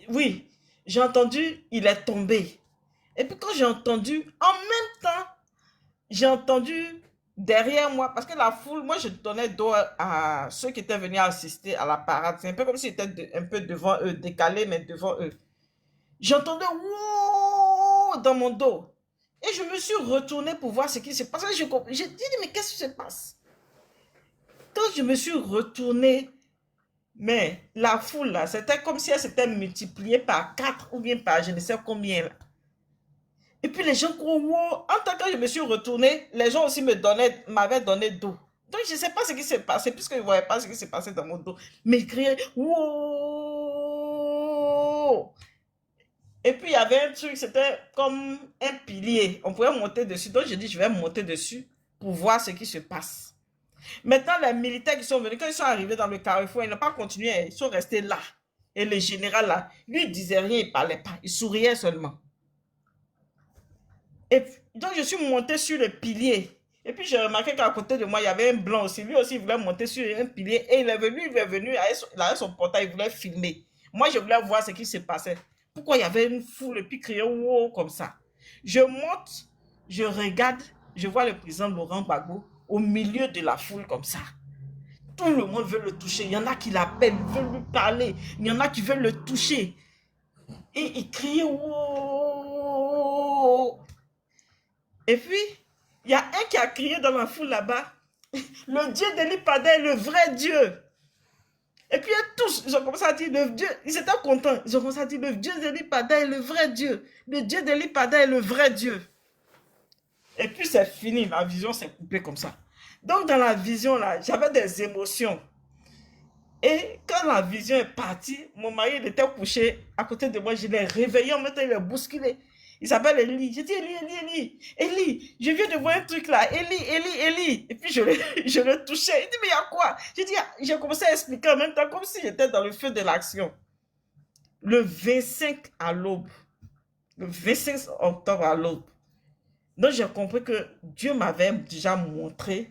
Oui, j'ai entendu, il est tombé. Et puis quand j'ai entendu, en même temps, j'ai entendu derrière moi, parce que la foule, moi je donnais dos à ceux qui étaient venus assister à la parade. C'est un peu comme si j'étais un peu devant eux, décalé, mais devant eux. J'entendais wouh dans mon dos. Et je me suis retourné pour voir ce qui se passe. J'ai dit, mais qu'est-ce qui se passe? Quand je me suis retourné, mais la foule là, c'était comme si elle s'était multipliée par 4 ou bien par je ne sais combien là. Et puis les gens courent, wow. En tant que je me suis retourné, les gens aussi m'avaient donné dos. Donc je ne sais pas ce qui s'est passé, puisque je ne voyais pas ce qui s'est passé dans mon dos. Mais ils criaient, wow. Et puis il y avait un truc, c'était comme un pilier. On pouvait monter dessus. Donc j'ai dit, je vais monter dessus pour voir ce qui se passe. Maintenant, les militaires qui sont venus, quand ils sont arrivés dans le carrefour, ils n'ont pas continué, ils sont restés là. Et le général là, lui, il disait rien, il ne parlait pas, il souriait seulement. Et donc, je suis monté sur le pilier. Et puis, j'ai remarqué qu'à côté de moi, il y avait un blanc aussi. Lui aussi, il voulait monter sur un pilier. Et il est venu, il avait son portail, il voulait filmer. Moi, je voulais voir ce qui se passait. Pourquoi il y avait une foule et puis crier wow comme ça. Je monte, je regarde, je vois le président Laurent Gbagbo au milieu de la foule comme ça. Tout le monde veut le toucher. Il y en a qui l'appellent, veulent lui parler. Il y en a qui veulent le toucher. Et il criait wow. Et puis, il y a un qui a crié dans la foule là-bas, le Dieu d'Eli Pada est le vrai Dieu. Et puis tous, ils ont commencé à dire, le Dieu, ils étaient contents, ils ont commencé à dire, le Dieu d'Eli Pada est le vrai Dieu. Le Dieu d'Eli Pada est le vrai Dieu. Et puis c'est fini, la vision s'est coupée comme ça. Donc dans la vision là, j'avais des émotions. Et quand la vision est partie, mon mari il était couché à côté de moi, je l'ai réveillé, en même temps il est bousculé. Il s'appelle Eli. J'ai dit, Eli, je viens de voir un truc là. Eli. Et puis je le touchais. Il dit, mais il y a quoi? J'ai commencé à expliquer en même temps, comme si j'étais dans le feu de l'action. Le 25 à l'aube, le 25 octobre à l'aube. Donc j'ai compris que Dieu m'avait déjà montré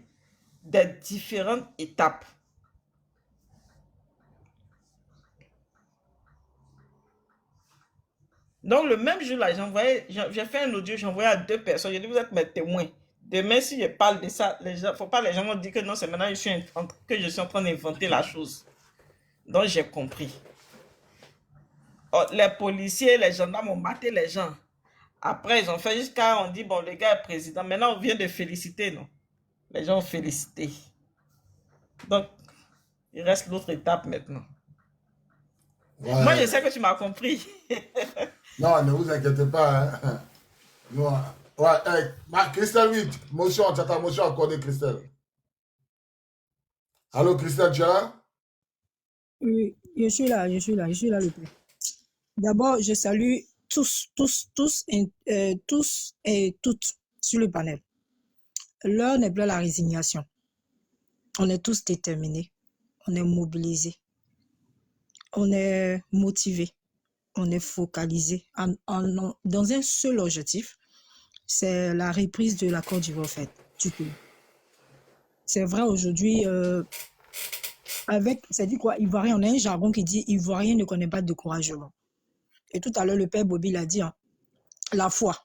des différentes étapes. Donc, le même jour-là, j'ai fait un audio, j'ai envoyé à 2 personnes. J'ai dit, vous êtes mes témoins. Demain, si je parle de ça, faut pas les gens vont dire que non, c'est maintenant que je suis en train d'inventer la chose. Donc, j'ai compris. Oh, les policiers, les gendarmes ont maté les gens. Après, ils ont fait jusqu'à, on dit, bon, le gars est président. Maintenant, on vient de féliciter, non? Les gens ont félicité. Donc, il reste l'autre étape maintenant. Ouais. Moi, je sais que tu m'as compris. Non, ne vous inquiétez pas. Hein. Non. Ouais, hey, Christelle, oui, motion, tu as ta motion accordée, Christelle. Allô, Christelle, tu es là? Oui, je suis là, le Père. D'abord, je salue tous et toutes sur le panel. L'heure n'est plus à la résignation. On est tous déterminés, on est mobilisés, on est motivés, on est focalisés dans un seul objectif, c'est la reprise de la Côte d'Ivoire faite du pays. C'est vrai aujourd'hui, ça dit quoi, Ivoirien, on a un jargon qui dit Ivoirien ne connaît pas de découragement. Et tout à l'heure, le Père Bobby l'a dit, hein, la foi.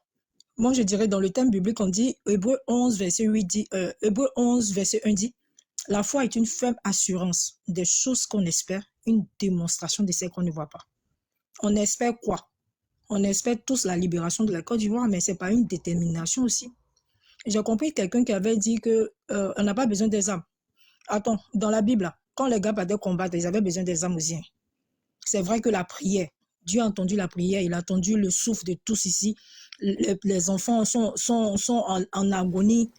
Moi, je dirais dans le thème biblique, on dit, Hébreux 11, verset 1 dit, la foi est une ferme assurance des choses qu'on espère, une démonstration de celles qu'on ne voit pas. On espère quoi? On espère tous la libération de la Côte d'Ivoire, mais ce n'est pas une détermination aussi. J'ai compris quelqu'un qui avait dit qu'on n'a pas besoin des armes. Attends, dans la Bible, quand les gars partaient combattre, ils avaient besoin des armes aussi. C'est vrai que la prière, Dieu a entendu la prière, il a entendu le souffle de tous ici. Les enfants sont en agonie,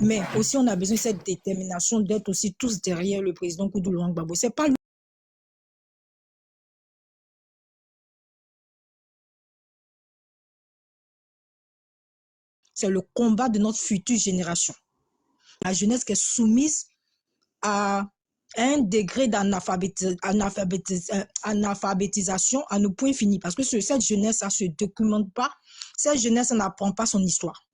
mais aussi on a besoin de cette détermination d'être aussi tous derrière le président Koudou Laurent Gbagbo. C'est pas c'est le combat de notre future génération. La jeunesse qui est soumise à un degré d'analphabétisation à ne point finir. Parce que cette jeunesse, ça ne se documente pas. Cette jeunesse, ça n'apprend pas son histoire.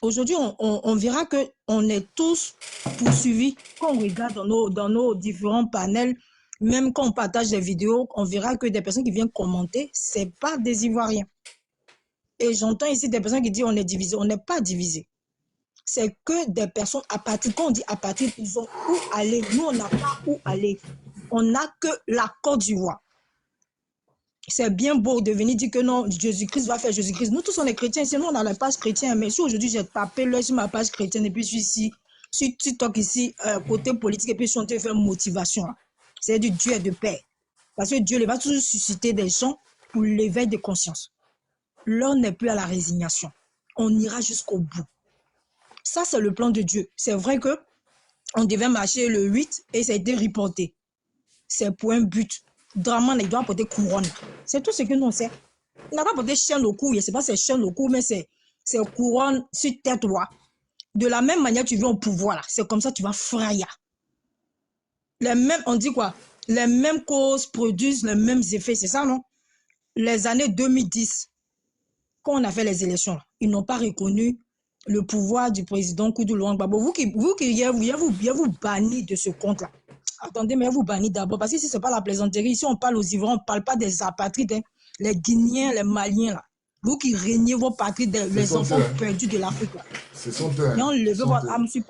Aujourd'hui, on verra qu'on est tous poursuivis. Quand on regarde dans nos différents panels, même quand on partage des vidéos, on verra que des personnes qui viennent commenter, ce n'est pas des Ivoiriens. Et j'entends ici des personnes qui disent on est divisé. On n'est pas divisé. C'est que des personnes apatrides. Quand on dit apatrides, ils ont où aller. Nous, on n'a pas où aller. On n'a que la Côte d'Ivoire. C'est bien beau de venir dire que non, Jésus-Christ va faire Jésus-Christ. Nous tous, on est chrétiens. Sinon, on a la page chrétienne. Mais si aujourd'hui, j'ai tapé l'œil sur ma page chrétienne et puis je suis ici, sur TikTok ici, côté politique, et puis je suis en train de faire motivation. C'est du Dieu et de paix. Parce que Dieu il va toujours susciter des gens pour l'éveil de conscience. L'heure n'est plus à la résignation. On ira jusqu'au bout. Ça, c'est le plan de Dieu. C'est vrai que on devait marcher le 8 et ça a été reporté. C'est pour un but. Draman, il doit porter couronne. C'est tout ce que nous on sait. Il n'a pas porté chaîne au cou. Je ne sais pas si c'est chaîne au cou, mais c'est couronne sur tête. De la même manière, tu viens au pouvoir. Là. C'est comme ça que tu vas fraya. Les mêmes, on dit quoi? Les mêmes causes produisent les mêmes effets. C'est ça, non? Les années 2010, quand on a fait les élections, ils n'ont pas reconnu le pouvoir du président Koudou Louang-Gbagbo. Vous qui vous banni de ce compte-là. Attendez, mais vous banni d'abord. Parce que si ce n'est pas la plaisanterie, ici on parle aux Ivoiriens, on ne parle pas des apatrides, hein, les Guinéens, les Maliens. Là. Vous qui régnez vos patries, les enfants perdus de l'Afrique. Ce sont eux. Et on levait votre âme sur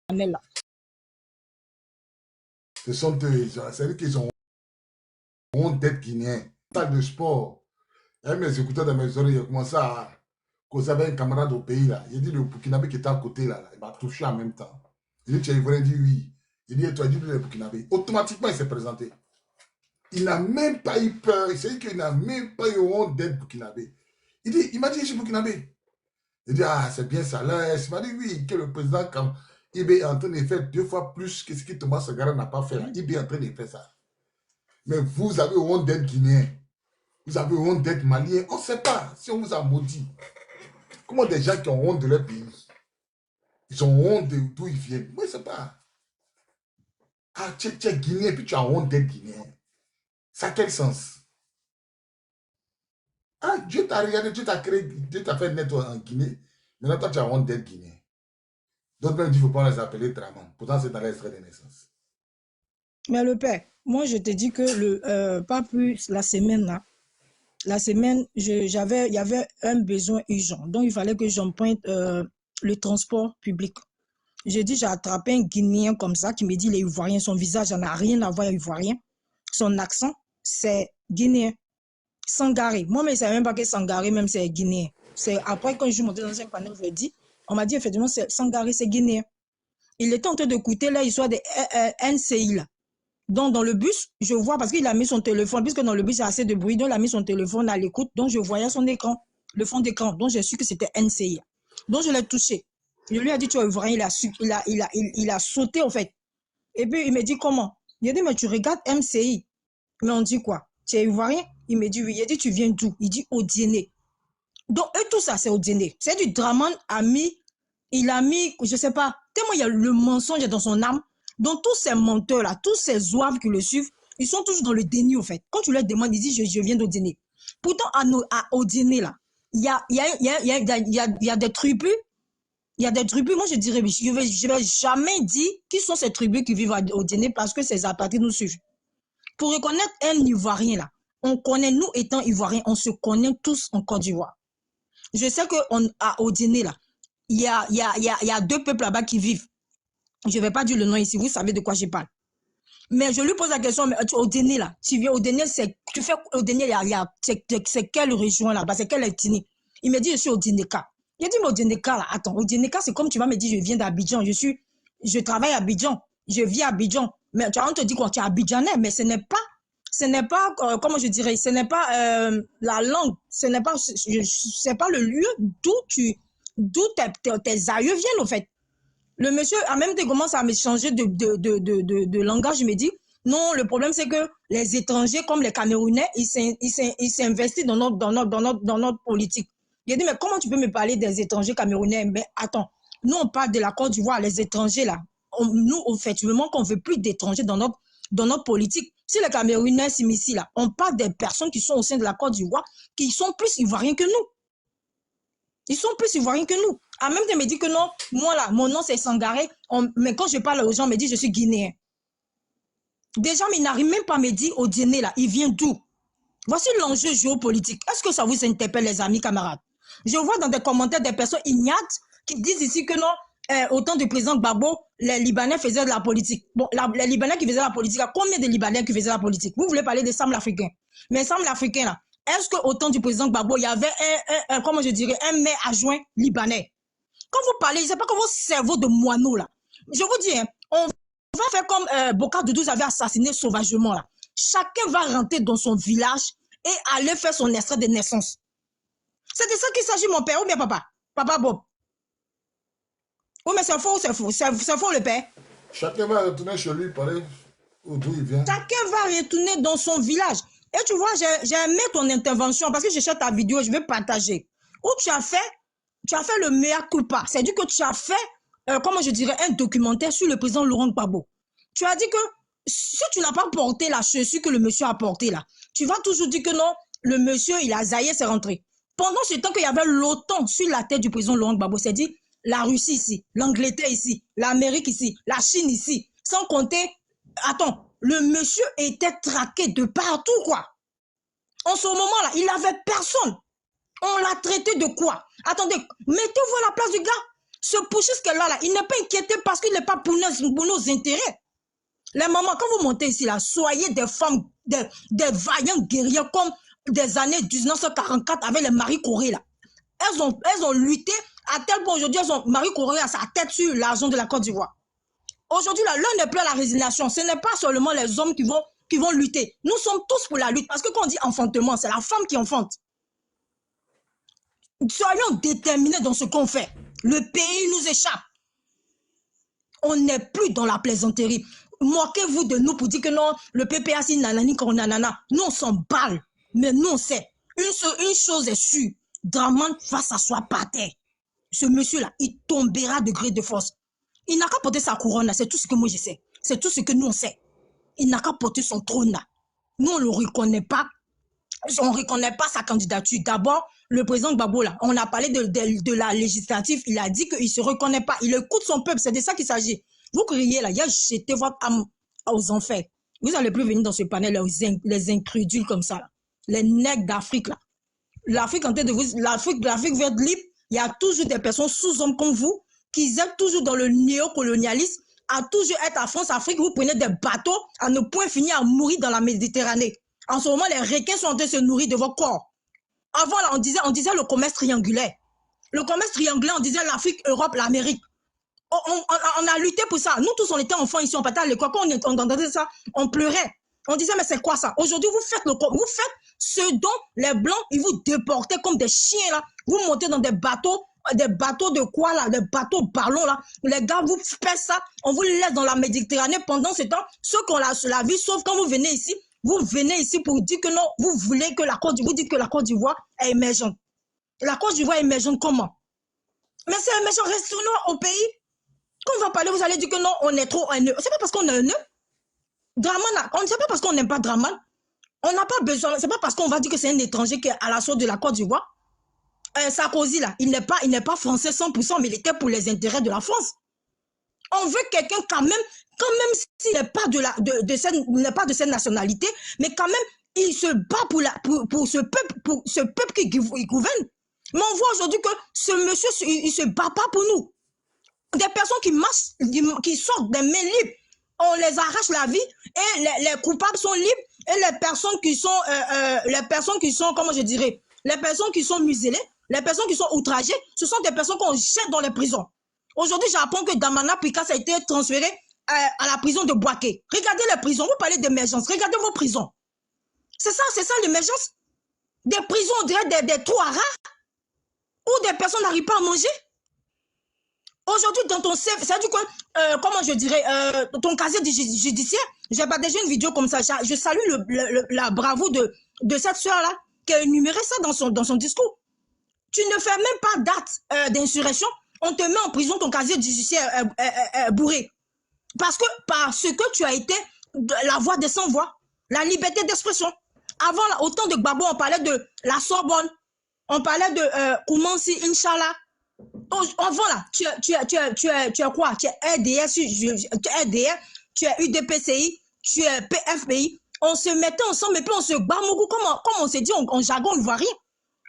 panel là. Ce sont eux. C'est-à-dire qu'ils ont honte d'être Guinéens. Pas de sport. Et mes écouteurs dans mes oreilles, ils ont commencé à causer avec un camarade au pays là. Il dit le Burkinabé qui était à côté là, il m'a touché en même temps. Il dit tu es Ivoirien, il dit oui. Il dit et toi, il dit le Burkinabé. Automatiquement, il s'est présenté. Il n'a même pas eu peur. Il s'est dit qu'il n'a même pas eu honte d'être Burkinabé. Il m'a dit je suis Burkinabé. Il dit ah c'est bien ça là. Il m'a dit oui, que le président comme il est en train de faire 2 fois plus que ce que Thomas Sankara n'a pas fait là. Il est en train de faire ça. Mais vous avez honte d'être Guinéen. Vous avez honte d'être Malien. On ne sait pas si on vous a maudit. Comment des gens qui ont honte de leur pays, ils ont honte d'où ils viennent. Moi, je ne sais pas. Ah, tu es Guinéen puis tu as honte d'être Guinéen. Ça a quel sens? Ah, Dieu t'a regardé, Dieu t'a créé, Dieu t'a fait naître en Guinée. Maintenant, toi, tu as honte d'être Guinéen. D'autres même disent qu'il ne faut pas les appeler Draman. Pourtant, c'est dans l'extrait de naissance. Mais le père, moi, je te dis que pas plus la semaine là. La semaine, il y avait un besoin urgent. Donc, il fallait que j'emprunte le transport public. J'ai dit, j'ai attrapé un Guinéen comme ça qui me dit, les Ivoiriens, son visage n'en a rien à voir avec Ivoirien. Son accent, c'est guinéen. Sangaré. Moi, mais je ne savais même pas que Sangaré, même, c'est guinéen. C'est après, quand je suis monté dans un panel, je l'ai dit, on m'a dit, effectivement, Sangaré, c'est guinéen. Il était en train d'écouter l'histoire des NCI, là. Donc, dans le bus, je vois, parce qu'il a mis son téléphone, puisque dans le bus, il y a assez de bruit, donc il a mis son téléphone à l'écoute, donc je voyais son écran, le fond d'écran, donc j'ai su que c'était NCI. Donc, je l'ai touché. Je lui ai dit, tu es ivoirien, il a sauté, en fait. Et puis, il me dit, comment? Il a dit, mais tu regardes MCI. Mais on dit quoi? Tu es ivoirien? Il me dit, oui. Il a dit, tu viens d'où? Il dit, Odiéné. Donc, et tout ça, c'est Odiéné. C'est du Draman il a mis, je sais pas, tellement il y a le mensonge dans son âme. Donc, tous ces menteurs-là, tous ces zouaves qui le suivent, ils sont tous dans le déni, en fait. Quand tu leur demandes, ils disent, je viens d'Odiéné. Pourtant, à Odiéné, là, il y a des tribus. Il y a des tribus, moi je dirais, je vais jamais dire qui sont ces tribus qui vivent à Odiéné parce que ces apatrides nous suivent. Pour reconnaître un Ivoirien, là, on connaît, nous étant Ivoiriens, on se connaît tous en Côte d'Ivoire. Je sais qu'à Odiéné, là, il y a 2 peuples là-bas qui vivent. Je ne vais pas dire le nom ici, vous savez de quoi je parle. Mais je lui pose la question, mais Odiéné là, tu viens Odiéné, tu fais Odiéné, c'est quelle région là-bas, c'est quelle ethnie? Il me dit, je suis Odiénéka. Il a dit, mais Odiénéka là, attends, Odiénéka, c'est comme tu vas me dire, je viens d'Abidjan, je travaille à Abidjan, je vis à Abidjan. Mais on te dit quoi, tu es Abidjanais, mais ce n'est pas, comment je dirais, ce n'est pas la langue, ce n'est pas le lieu d'où tes aïeux viennent, au fait. Le monsieur a même commencé à me changer de langage. Je me dis, non, le problème, c'est que les étrangers, comme les Camerounais, ils s'investissent dans notre politique. Il a dit, mais comment tu peux me parler des étrangers camerounais? Mais attends, nous, on parle de la Côte d'Ivoire, les étrangers, là. Nous, effectivement, qu'on ne veut plus d'étrangers dans notre politique. Si les Camerounais ici, là, on parle des personnes qui sont au sein de la Côte d'Ivoire, qui sont plus ivoiriens que nous. Ils sont plus ivoiriens que nous. En même temps, il me dit que non, moi, là, mon nom, c'est Sangaré, mais quand je parle aux gens, on me dit, je suis guinéen. Déjà, mais il n'arrive même pas à me dire au dîner, là, il vient d'où? Voici l'enjeu géopolitique. Est-ce que ça vous interpelle, les amis, camarades? Je vois dans des commentaires des personnes ignates qui disent ici que non, au temps du président Gbagbo, les Libanais faisaient de la politique. Bon, les Libanais qui faisaient la politique, combien de Libanais qui faisaient la politique? Vous voulez parler des Sam l'Africain. Mais Sam l'Africain, là, est-ce qu'au temps du président Gbagbo, il y avait comment je dirais, un maire adjoint libanais? Quand vous parlez, je ne sais pas que vos cerveaux de moineaux, là. Je vous dis, hein, on va faire comme Bokar Doudou avait assassiné sauvagement, là. Chacun va rentrer dans son village et aller faire son extrait de naissance. C'est de ça qu'il s'agit, mon père, ou bien papa? Papa Bob. Oui, mais c'est faux ou c'est faux? C'est faux, le père? Chacun va retourner chez lui, parler d'où il vient. Chacun va retourner dans son village. Et tu vois, j'ai aimé ton intervention parce que je cherche ta vidéo, je vais partager. Où tu as fait le mea culpa. C'est-à-dire que tu as fait, comment je dirais, un documentaire sur le président Laurent Gbagbo. Tu as dit que si tu n'as pas porté la chaussure que le monsieur a portée là, tu vas toujours dire que non, le monsieur, il a zaillé, c'est rentré. Pendant ce temps qu'il y avait l'OTAN sur la tête du président Laurent Gbagbo, c'est-à-dire la Russie ici, l'Angleterre ici, l'Amérique ici, la Chine ici, sans compter, attends, le monsieur était traqué de partout, quoi. En ce moment-là, il n'avait personne. On l'a traité de quoi? Attendez, mettez-vous à la place du gars. Ce putschiste là, il n'est pas inquiété parce qu'il n'est pas pour nos intérêts. Les mamans, quand vous montez ici, là, soyez des femmes, des vaillants guerriers comme des années 1944 avec les Marie Corée, là. Elles ont lutté à tel point aujourd'hui, Marie Corée a sa tête sur l'argent de la Côte d'Ivoire. Aujourd'hui, là, l'un n'est plus à la résignation. Ce n'est pas seulement les hommes qui vont lutter. Nous sommes tous pour la lutte. Parce que quand on dit enfantement, c'est la femme qui enfante. Soyons déterminés dans ce qu'on fait. Le pays nous échappe. On n'est plus dans la plaisanterie. Moquez-vous de nous pour dire que non, le PPA, c'est nanani, nanana. Nous, on s'en balle. Mais nous, on sait. Une chose est sûre. Draman va s'asseoir par terre. Ce monsieur-là, il tombera de gré de force. Il n'a qu'à porter sa couronne là. C'est tout ce que moi je sais. C'est tout ce que nous, on sait. Il n'a qu'à porter son trône là. Nous, on ne le reconnaît pas. On ne reconnaît pas sa candidature. D'abord, le président Gbagbo, là, on a parlé de la législative. Il a dit qu'il ne se reconnaît pas. Il écoute son peuple. C'est de ça qu'il s'agit. Vous criez là, il a jeté votre âme aux enfers. Vous n'allez plus venir dans ce panel, les incrédules comme ça. Là. Les nègres d'Afrique. Là. L'Afrique en tête de vous, l'Afrique verte libre, il y a toujours des personnes sous-hommes comme vous qui aiment toujours dans le néocolonialisme, à toujours être à France-Afrique. Vous prenez des bateaux à ne point finir à mourir dans la Méditerranée. En ce moment, les requins sont en train de se nourrir de vos corps. Avant, là, on disait le commerce triangulaire. Le commerce triangulaire, on disait l'Afrique, Europe, l'Amérique. On a lutté pour ça. Nous tous, on était enfants ici, on partait à l'école. Quand on entendait ça, on pleurait. On disait, mais c'est quoi ça? Aujourd'hui, vous faites ce dont les Blancs, ils vous déportaient comme des chiens, là. Vous montez dans des bateaux de quoi, là? Des bateaux ballons, là. Les gars, vous faites ça. On vous laisse dans la Méditerranée. Pendant ce temps, ceux qui ont la vie, sauf quand vous venez ici, pour dire que non, vous voulez que la Côte d'Ivoire, vous dites que la Côte d'Ivoire est émergente. La Côte d'Ivoire est émergente comment? Mais c'est émergent, restons-nous au pays. Quand on va parler, vous allez dire que non, on est trop haineux. C'est pas parce qu'on est haineux. Draman, on ne sait pas parce qu'on n'aime pas Draman. On n'a pas besoin, c'est pas parce qu'on va dire que c'est un étranger qui est à l'assaut de la Côte d'Ivoire. Sarkozy, là, il n'est pas français 100%, mais il était pour les intérêts de la France. On veut quelqu'un quand même s'il n'est pas de cette nationalité, mais quand même, il se bat pour ce peuple qui gouverne. Mais on voit aujourd'hui que ce monsieur, il se bat pas pour nous. Des personnes qui marchent, qui sortent des mains libres, on les arrache la vie et les coupables sont libres et les personnes qui sont, comment je dirais, les personnes qui sont muselées, les personnes qui sont outragées, ce sont des personnes qu'on jette dans les prisons. Aujourd'hui, j'apprends que Damana Picasso a été transféré à la prison de Boaké. Regardez les prisons, vous parlez d'émergence, regardez vos prisons. C'est ça l'émergence. Des prisons, on dirait des trous à rats où des personnes n'arrivent pas à manger. Aujourd'hui, dans ton CV, c'est du quoi, comment je dirais, ton casier judiciaire, j'ai partagé une vidéo comme ça. Je salue la bravoure de cette soeur-là qui a énuméré ça dans son discours. Tu ne fais même pas date d'insurrection On te met en prison, ton casier judiciaire bourré. Parce que tu as été la voix des sans-voix, la liberté d'expression. Avant, au temps de Gbagbo, on parlait de la Sorbonne, on parlait de Koumansi, Inch'Allah. Avant là, tu es quoi? Tu es RDR, tu es UDPCI, tu es PFPI. On se mettait ensemble et puis on se bat beaucoup, comme on se dit en jargon ivoirien.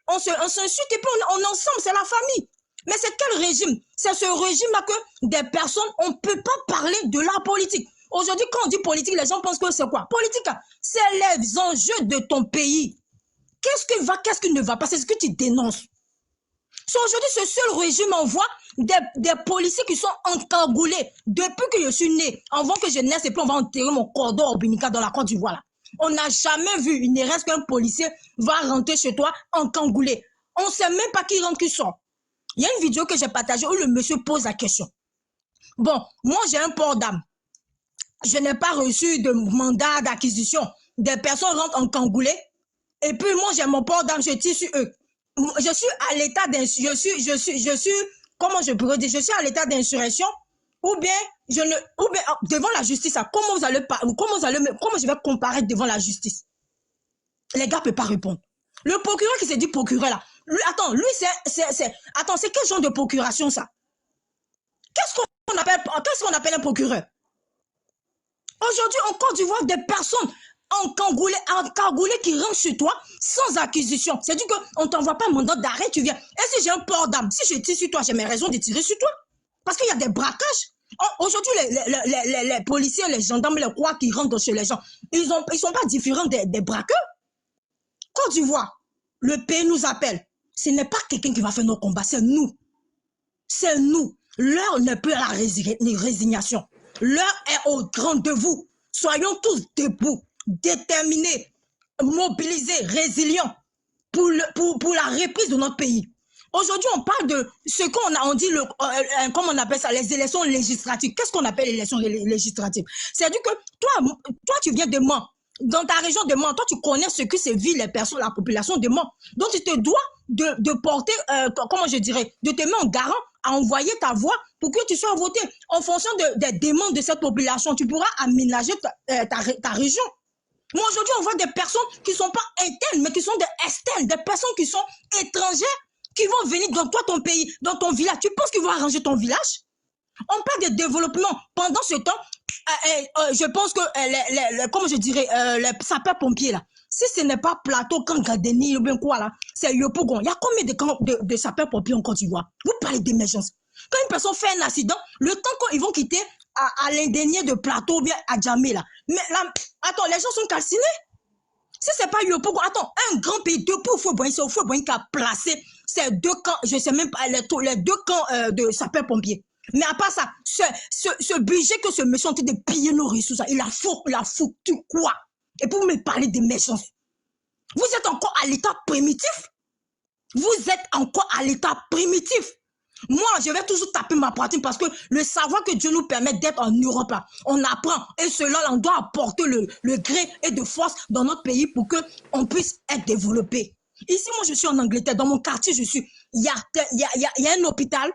On s'insulte et puis on est ensemble, c'est la famille. Mais c'est quel régime? C'est ce régime-là que des personnes, on ne peut pas parler de la politique. Aujourd'hui, quand on dit politique, les gens pensent que c'est quoi? Politique, c'est les enjeux de ton pays. Qu'est-ce qui ne va pas? C'est ce que tu dénonces. Aujourd'hui, ce seul régime envoie des policiers qui sont encagoulés. Depuis que je suis né, avant que je naisse, et puis on va enterrer mon cordon ombilical dans la Côte d'Ivoire. Là. On n'a jamais vu, il ne reste qu'un policier va rentrer chez toi encagoulé. On ne sait même pas qui rentre, qui sort. Il y a une vidéo que j'ai partagée où le monsieur pose la question. Bon, moi j'ai un port d'âme. Je n'ai pas reçu de mandat d'acquisition. Des personnes rentrent encagoulées. Et puis moi j'ai mon port d'âme, je tire sur eux. Je suis à l'état d'insurrection, comment je pourrais dire, je suis à l'état d'insurrection, ou bien devant la justice, comment je vais comparaître devant la justice? Les gars ne peuvent pas répondre. Le procureur qui s'est dit procureur là, c'est quel genre de procuration ça? Qu'est-ce qu'on appelle un procureur? Aujourd'hui, en Côte d'Ivoire, des personnes encagoulé qui rentre chez toi sans acquisition. C'est-à-dire qu'on ne t'envoie pas un mandat d'arrêt, tu viens. Et si j'ai un port d'âme, si je tire sur toi, j'ai mes raisons de tirer sur toi. Parce qu'il y a des braquages. Aujourd'hui, les policiers, les gendarmes, les croix qui rentrent chez les gens, ils sont pas différents des braqueurs. Côte d'Ivoire, le pays nous appelle. Ce n'est pas quelqu'un qui va faire nos combats, c'est nous. C'est nous. L'heure n'est plus à la résignation. L'heure est au rendez-vous. Soyons tous debout, déterminés, mobilisés, résilients pour la reprise de notre pays. Aujourd'hui, on parle de ce on dit, comment on appelle ça, les élections législatives. Qu'est-ce qu'on appelle les élections législatives? C'est-à-dire que toi, tu viens de Mans. Dans ta région de Mans, toi, tu connais ce que c'est vit les personnes, la population de Mans. Donc, tu te dois de porter, comment je dirais, de te mettre en garant à envoyer ta voix pour que tu sois voté. En fonction des demandes de cette population, tu pourras aménager ta région. Moi, aujourd'hui, on voit des personnes qui ne sont pas internes, mais qui sont des externes, des personnes qui sont étrangères, qui vont venir dans toi, ton pays, dans ton village. Tu penses qu'ils vont arranger ton village? On parle de développement. Pendant ce temps, je pense que, comment je dirais, les sapeurs-pompiers, là, si ce n'est pas Plateau, Kangadeni, ou bien quoi, là, c'est Yopougon. Il y a combien de sapeurs-pompiers en Côte d'Ivoire? Vous parlez d'émergence. Quand une personne fait un accident, le temps qu'ils vont quitter à l'indénier de Plateau ou bien à Djamé, là. Mais là, attends, les gens sont calcinés. Si ce n'est pas Yopougon, attends, un grand pays, depuis Oufoubouen, c'est Oufoubouen qui a placé ces deux camps, je ne sais même pas, les deux camps de sapeurs-pompiers. Mais à part ça, ce budget que ce monsieur est en train de piller nos ressources, il a foutu quoi? Et pour me parler d'émergence, vous êtes encore à l'état primitif? Vous êtes encore à l'état primitif? Moi, je vais toujours taper ma poitrine parce que le savoir que Dieu nous permet d'être en Europe, là, on apprend. Et cela, on doit apporter le gré et de force dans notre pays pour qu'on puisse être développé. Ici, moi, je suis en Angleterre. Dans mon quartier, il y a un hôpital,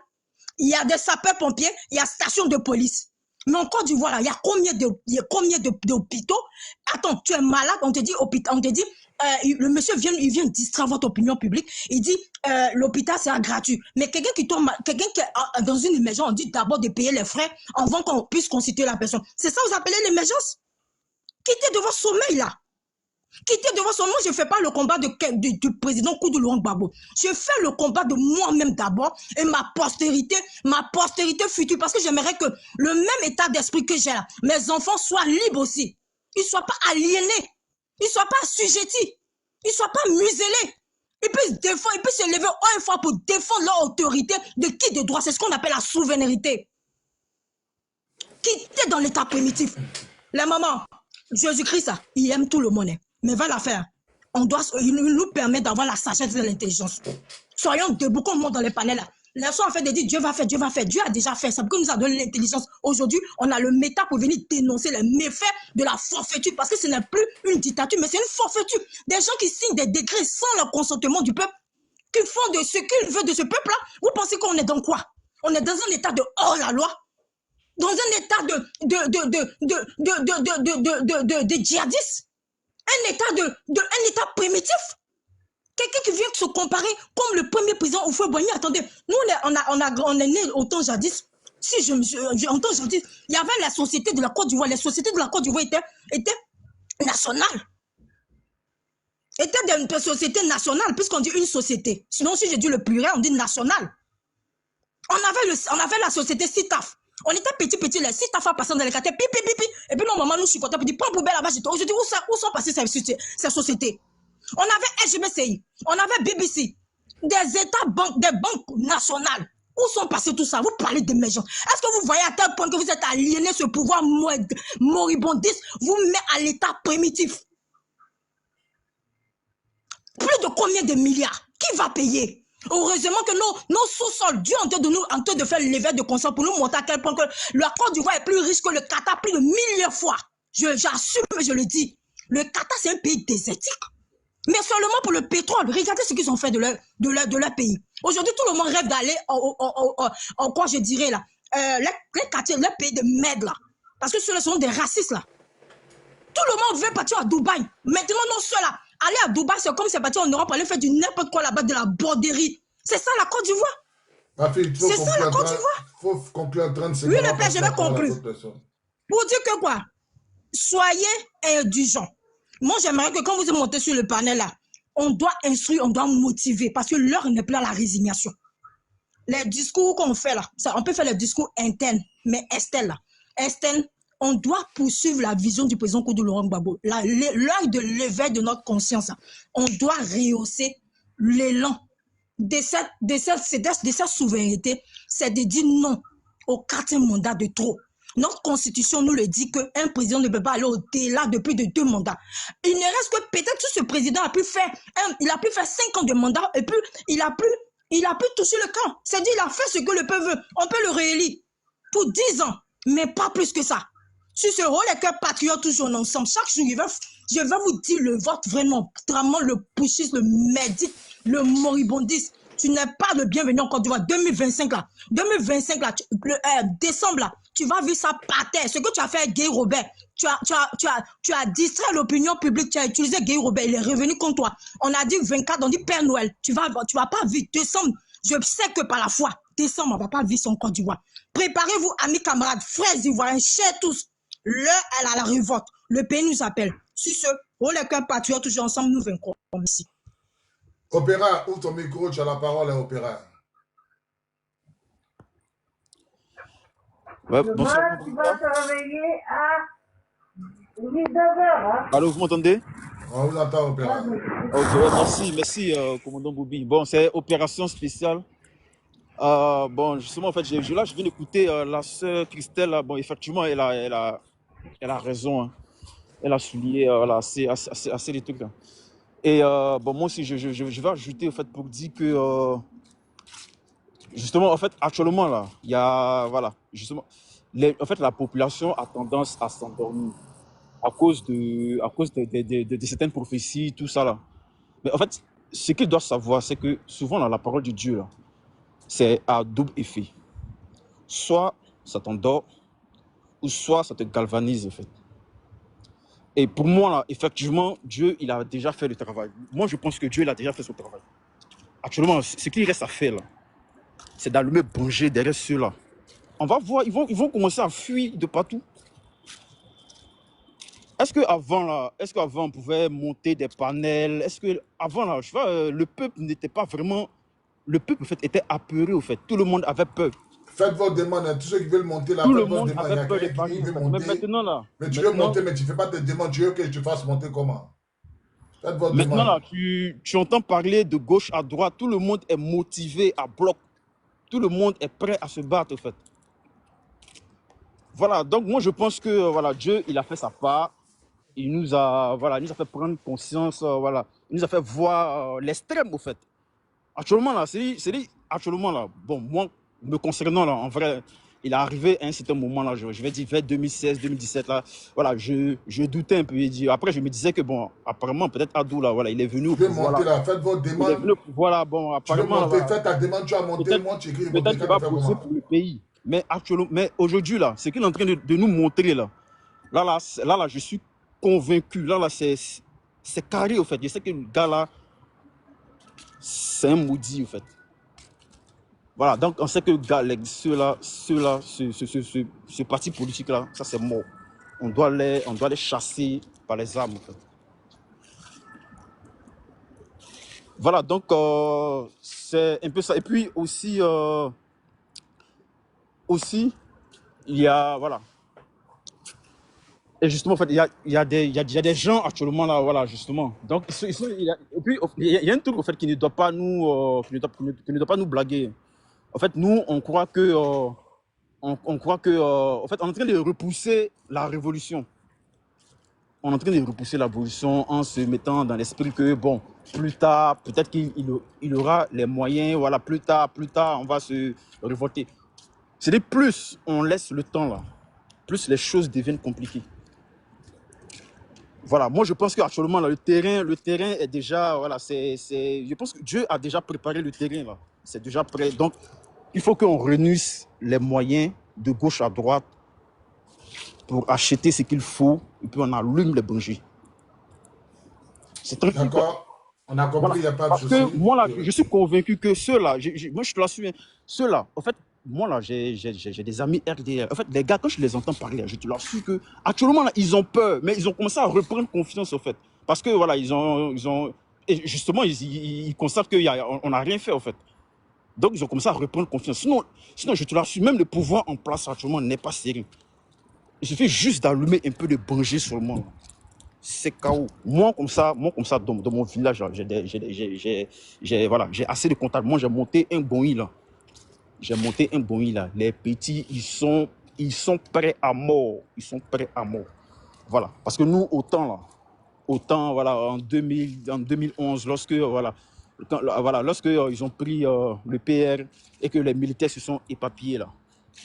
il y a des sapeurs-pompiers, il y a station de police. Mais en Côte d'Ivoire, il y a combien d'hôpitaux? Attends, tu es malade, on te dit, le monsieur vient distraire votre opinion publique. Il dit, l'hôpital sera gratuit. Mais quelqu'un qui est dans une émergence, on dit d'abord de payer les frais avant qu'on puisse constituer la personne. C'est ça que vous appelez l'émergence? Quittez de votre sommeil là. Quittez de votre sommeil. Moi, je ne fais pas le combat du président Koudou Gbagbo. Je fais le combat de moi-même d'abord et ma postérité future. Parce que j'aimerais que le même état d'esprit que j'ai là, mes enfants soient libres aussi. Ils ne soient pas aliénés. Ils ne soient pas assujettis. Ils ne soient pas muselés. Ils puissent défendre, ils puissent se lever haut et fort pour défendre leur autorité de qui de droit. C'est ce qu'on appelle la souveraineté. Quitter dans l'état primitif. Les mamans, Jésus-Christ, il aime tout le monde. Mais va la faire. Il nous permet d'avoir la sagesse et l'intelligence. Soyons debout comme moi dans les panels là. Les gens ont fait de dire Dieu va faire, Dieu va faire. Dieu a déjà fait. Ça parce qu'il nous a donné l'intelligence. Aujourd'hui, on a le méta pour venir dénoncer les méfaits de la forfaiture. Parce que ce n'est plus une dictature, mais c'est une forfaiture. Des gens qui signent des décrets sans le consentement du peuple, qui font de ce qu'ils veulent de ce peuple-là. Vous pensez qu'on est dans quoi? On est dans un état de hors-la-loi, dans un état de djihadistes, un état primitif. Quelqu'un qui vient se comparer comme le premier président Houphouët-Boigny. Attendez, nous, on est nés au temps jadis. Si j'entends jadis, il y avait la société de la Côte d'Ivoire. Les sociétés de la Côte d'Ivoire étaient nationales. Étaient des sociétés nationales, puisqu'on dit une société. Sinon, si je dis le pluriel, on dit national. On avait la société CITAF. On était petit, les CITAF passant dans les quartiers, pipi. Et puis, nos mamans nous chicotaient, puis dit, prends poubelle là-bas. Aujourd'hui, où sont passées ces sociétés? On avait SGBCI, on avait BBC, des banques nationales. Où sont passés tout ça? Vous parlez d'émergence. Est-ce que vous voyez à tel point que vous êtes aliéné ce pouvoir moribondiste vous met à l'état primitif? Plus de combien de milliards? Qui va payer? Heureusement que nos sous-sols, Dieu en train de faire l'éveil de conscience pour nous montrer à quel point que la Côte d'Ivoire est plus riche que le Qatar, plus de milliers de fois. J'assume, je le dis. Le Qatar, c'est un pays désertique. Mais seulement pour le pétrole. Regardez ce qu'ils ont fait de leur pays. Aujourd'hui, tout le monde rêve d'aller quoi je dirais là, les quartiers, les pays de merde là. Parce que ceux-là sont des racistes là. Tout le monde veut partir à Dubaï. Maintenant, non, ceux-là, aller à Dubaï, c'est comme c'est parti en Europe, aller faire du n'importe quoi là-bas, de la borderie. C'est ça la Côte d'Ivoire. C'est ça la Côte d'Ivoire. Il faut conclure 30 secondes. Oui, le père, je vais conclure. Pour dire que quoi? Soyez indulgents. Moi, j'aimerais que quand vous êtes monté sur le panel là, on doit instruire, on doit motiver, parce que l'heure n'est plus à la résignation. Les discours qu'on fait là, on peut faire les discours internes, mais externes là, on doit poursuivre la vision du président Koudou Laurent Gbagbo. L'heure de l'éveil de notre conscience, là, on doit rehausser l'élan de cette souveraineté, c'est de dire non au 4e mandat de trop. Notre constitution nous le dit qu'un président ne peut pas aller au-delà de plus de 2 mandats. Il ne reste que peut-être que ce président a pu faire 5 ans de mandat et puis il a pu toucher le camp. C'est-à-dire il a fait ce que le peuple veut. On peut le réélire pour 10 ans, mais pas plus que ça. Sur ce rôle, les cœurs patriotes toujours ensemble. Chaque jour, je vais vous dire le vote vraiment le pushisme, le merdique, le moribondiste. Tu n'es pas le bienvenu en Côte d'Ivoire. 2025 là, décembre là, tu vas vivre ça par terre. Ce que tu as fait avec Guy Robert, tu as distrait l'opinion publique, tu as utilisé Guy Robert, il est revenu contre toi. On a dit 24, on dit Père Noël. Tu vas pas vivre décembre. Je sais que par la foi, décembre, on ne va pas vivre son Côte d'Ivoire. Préparez-vous, amis, camarades, frères ivoiriens, chers tous. L'heure, elle a la révolte. Le pays nous appelle. Sur ce, oh les cœurs patriotes, toujours ensemble, nous vaincrons ici. Opéra, ouvre ton micro, tu as la parole à Opéra. Ouais, bonsoir. Demain, tu vas te réveiller à 19h. Hein? Allô, vous m'entendez? On vous entend, Opéra. Ok, ouais, merci, commandant Boubi. Bon, c'est opération spéciale. Bon, justement, en fait, je viens d'écouter la sœur Christelle. Là, bon, effectivement, elle a raison. Hein. Elle a souligné assez des trucs. Là. Et bon, moi aussi, je vais ajouter, en fait, pour dire que, justement, en fait, actuellement, là, il y a, voilà, justement, en fait, la population a tendance à s'endormir à cause de certaines prophéties, tout ça, là. Mais en fait, ce qu'ils doivent savoir, c'est que souvent, là, la parole de Dieu, là, c'est à double effet. Soit ça t'endort, ou soit ça te galvanise, en fait. Et pour moi, là, effectivement, Dieu, il a déjà fait le travail. Moi, je pense que Dieu, il a déjà fait son travail. Actuellement, ce qu'il reste à faire, là, c'est d'allumer bouger derrière ceux-là. On va voir, ils vont commencer à fuir de partout. Est-ce qu'avant, on pouvait monter des panels? Est-ce qu'avant, là, je vois, le peuple n'était pas vraiment... Le peuple, en fait, était apeuré, en fait. Tout le monde avait peur. Faites votre demande. Tous ceux qui veulent monter là, Tout le faites votre monde demande. Il y avait a peur des quelqu'un qui panels. veut Mais monter. maintenant, là... Mais tu veux monter, mais tu ne fais pas tes demandes. Tu veux que je te fasse monter comment? Faites votre Maintenant, demande. là, tu entends parler de gauche à droite. Tout le monde est motivé à bloc. Tout le monde est prêt à se battre, en fait. Voilà, donc moi, je pense que voilà, Dieu, il a fait sa part. Il nous a fait prendre conscience, voilà. Il nous a fait voir l'extrême, au fait. Actuellement, là, actuellement, là, bon, moi, me concernant, là, en vrai, il est arrivé à un certain moment, là, je vais dire vers 2016, 2017, là, voilà, je doutais un peu. Après, je me disais que, bon, apparemment, peut-être Adou, là, voilà, il est venu au Tu veux pouvoir, monter là. là, faites votre Il est venu demande. au pouvoir, là, bon, Tu veux apparemment, là, monter, voilà, fais ta demande, tu as monté, peut-être moi, tu écris, peut-être qu'il Boubeka, va tu fais bosser comment? pour le pays. Mais actuellement, mais aujourd'hui, là, ce qu'il est en train de nous montrer, là, je suis convaincu. Là, c'est carré, au fait. Je sais que le gars, là, c'est un maudit, au fait. Voilà, donc on sait que ceux-là, ce parti politique-là, ça c'est mort. On doit les chasser par les armes, en fait. Voilà, donc c'est un peu ça. Et puis aussi, il y a, voilà. Et justement, en fait, il y a des gens actuellement là, voilà, justement. Donc, et puis, il y a un truc, en fait, qui ne doit pas nous, qui ne doit pas nous blaguer. En fait, nous, on croit que, en fait, on est en train de repousser la révolution. On est en train de repousser la révolution en se mettant dans l'esprit que, bon, plus tard, peut-être qu'il aura les moyens, voilà, plus tard, on va se révolter. C'est-à-dire, plus on laisse le temps là, plus les choses deviennent compliquées. Voilà, moi je pense qu'actuellement le terrain est déjà, voilà, je pense que Dieu a déjà préparé le terrain là, c'est déjà prêt. Donc il faut qu'on réunisse les moyens de gauche à droite pour acheter ce qu'il faut et puis on allume les bougies. C'est très important. D'accord, on a compris, Voilà. il n'y a pas de Parce souci. que moi là, je suis convaincu que ceux-là, moi je te l'assure, ceux-là, en fait, moi là, j'ai des amis RDR. En fait, les gars, quand je les entends parler, je te l'assure que actuellement là, ils ont peur, mais ils ont commencé à reprendre confiance en fait. Parce que voilà, ils ont et justement, ils constatent qu'on n'a rien fait en fait. Donc ils ont commencé à reprendre confiance. Sinon je te l'assure, même le pouvoir en place actuellement n'est pas sérieux. Il suffit juste d'allumer un peu de danger sur le monde. C'est chaos. Moi, comme ça, dans mon village, là, voilà, j'ai assez de contacts. Moi, j'ai monté un bonny là. Les petits, ils sont prêts à mort. Ils sont prêts à mort. Voilà. Parce que nous, voilà, en 2011, lorsque, voilà, lorsque ils ont pris le PR et que les militaires se sont éparpillés là.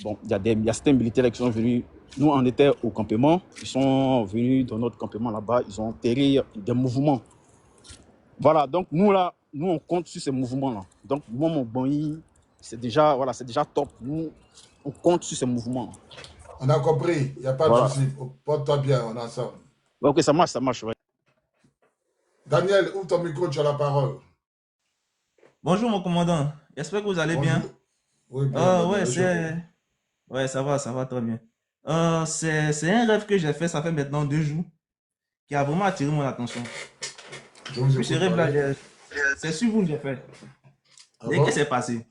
Bon, il y a certains militaires qui sont venus. Nous, on était au campement. Ils sont venus dans notre campement là-bas. Ils ont enterré des mouvements. Voilà, donc nous là, on compte sur ces mouvements-là. Donc moi, mon bonny, c'est déjà, voilà, c'est déjà top. Nous, on compte sur ces mouvements. On a compris, il n'y a pas Voilà. de souci. Porte-toi bien, on a ça. Ok, ça marche, ouais. Daniel, ouvre ton micro, tu as la parole. Bonjour mon commandant, j'espère que vous allez bien. Bonjour. Oui, bien, Daniel. Ouais, ça va très bien. C'est un rêve que j'ai fait, ça fait maintenant 2 jours, qui a vraiment attiré mon attention. Je vous Puis ce écoute, rêve-là, parlez. c'est sur vous que j'ai fait. Ah Dès bon? que c'est passé.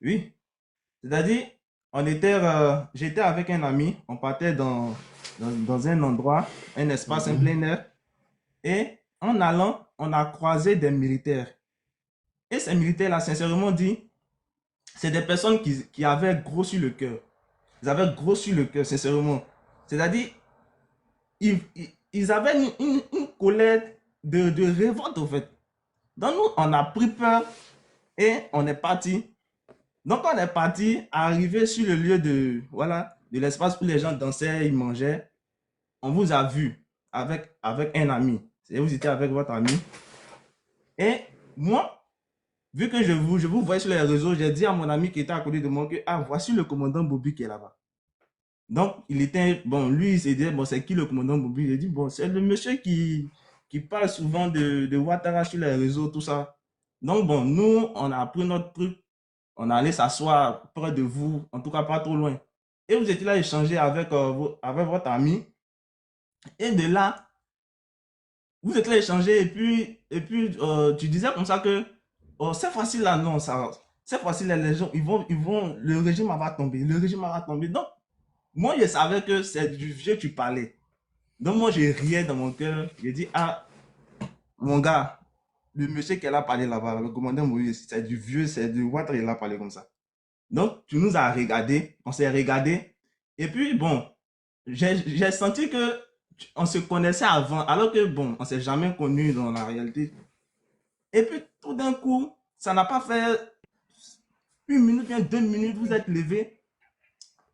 Oui. C'est-à-dire, j'étais avec un ami, on partait dans un endroit, un espace, un plein air, et en allant, on a croisé des militaires. Et ces militaires-là, sincèrement dit, c'est des personnes qui avaient gros sur le cœur. Ils avaient gros sur le cœur, sincèrement. C'est-à-dire, ils avaient une colère de révolte, en fait. Donc, nous, on a pris peur et on est parti. Donc, on est parti, arrivé sur le lieu de l'espace où les gens dansaient, ils mangeaient. On vous a vu avec un ami. Vous étiez avec votre ami. Et moi, vu que je vous voyais sur les réseaux, j'ai dit à mon ami qui était à côté de moi que, voici le commandant Bobby qui est là-bas. Donc, lui, il s'est dit, bon, c'est qui le commandant Bobby? Il a dit, bon, c'est le monsieur qui parle souvent de Ouattara sur les réseaux, tout ça. Donc, bon, nous, on a pris notre truc, on est allé s'asseoir près de vous, en tout cas pas trop loin. Et vous étiez là échanger avec votre ami. Et de là, vous êtes là échanger et puis tu disais comme ça que cette fois-ci là, non, cette fois-ci les gens, le régime va tomber, Donc, moi, je savais que c'est du vieux tu parlais. Donc, moi, je riais dans mon cœur. J'ai dit, mon gars, le monsieur qui a parlé là-bas, le commandant Moïse, c'est du vieux, c'est du Ouattara, il a parlé comme ça. Donc, tu nous as regardé, on s'est regardé. Et puis, bon, j'ai senti que on se connaissait avant, alors que, bon, on s'est jamais connus dans la réalité. Et puis, tout d'un coup, ça n'a pas fait 1 minute, bien 2 minutes, vous êtes levé.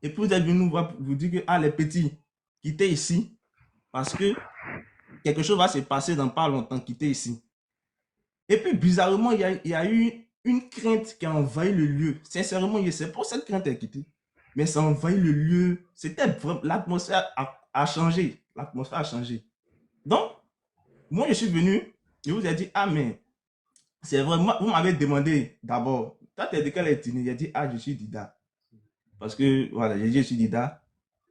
Et puis vous êtes venu nous voir pour vous dire que ah, les petits, quittez ici parce que quelque chose va se passer dans pas longtemps, quittez ici. Et puis bizarrement, il y a eu une crainte qui a envahi le lieu. Sincèrement, je sais pas cette crainte est quittée. Mais ça a envahi le lieu. C'était vraiment, l'atmosphère a changé. L'atmosphère a changé. Donc, moi, je suis venu, je vous ai dit, ah, mais c'est vrai, vous m'avez demandé d'abord, toi, tu es de quelle ethnie? J'ai dit, ah, je suis Dida. Parce que, voilà, j'ai dit, je suis Dida.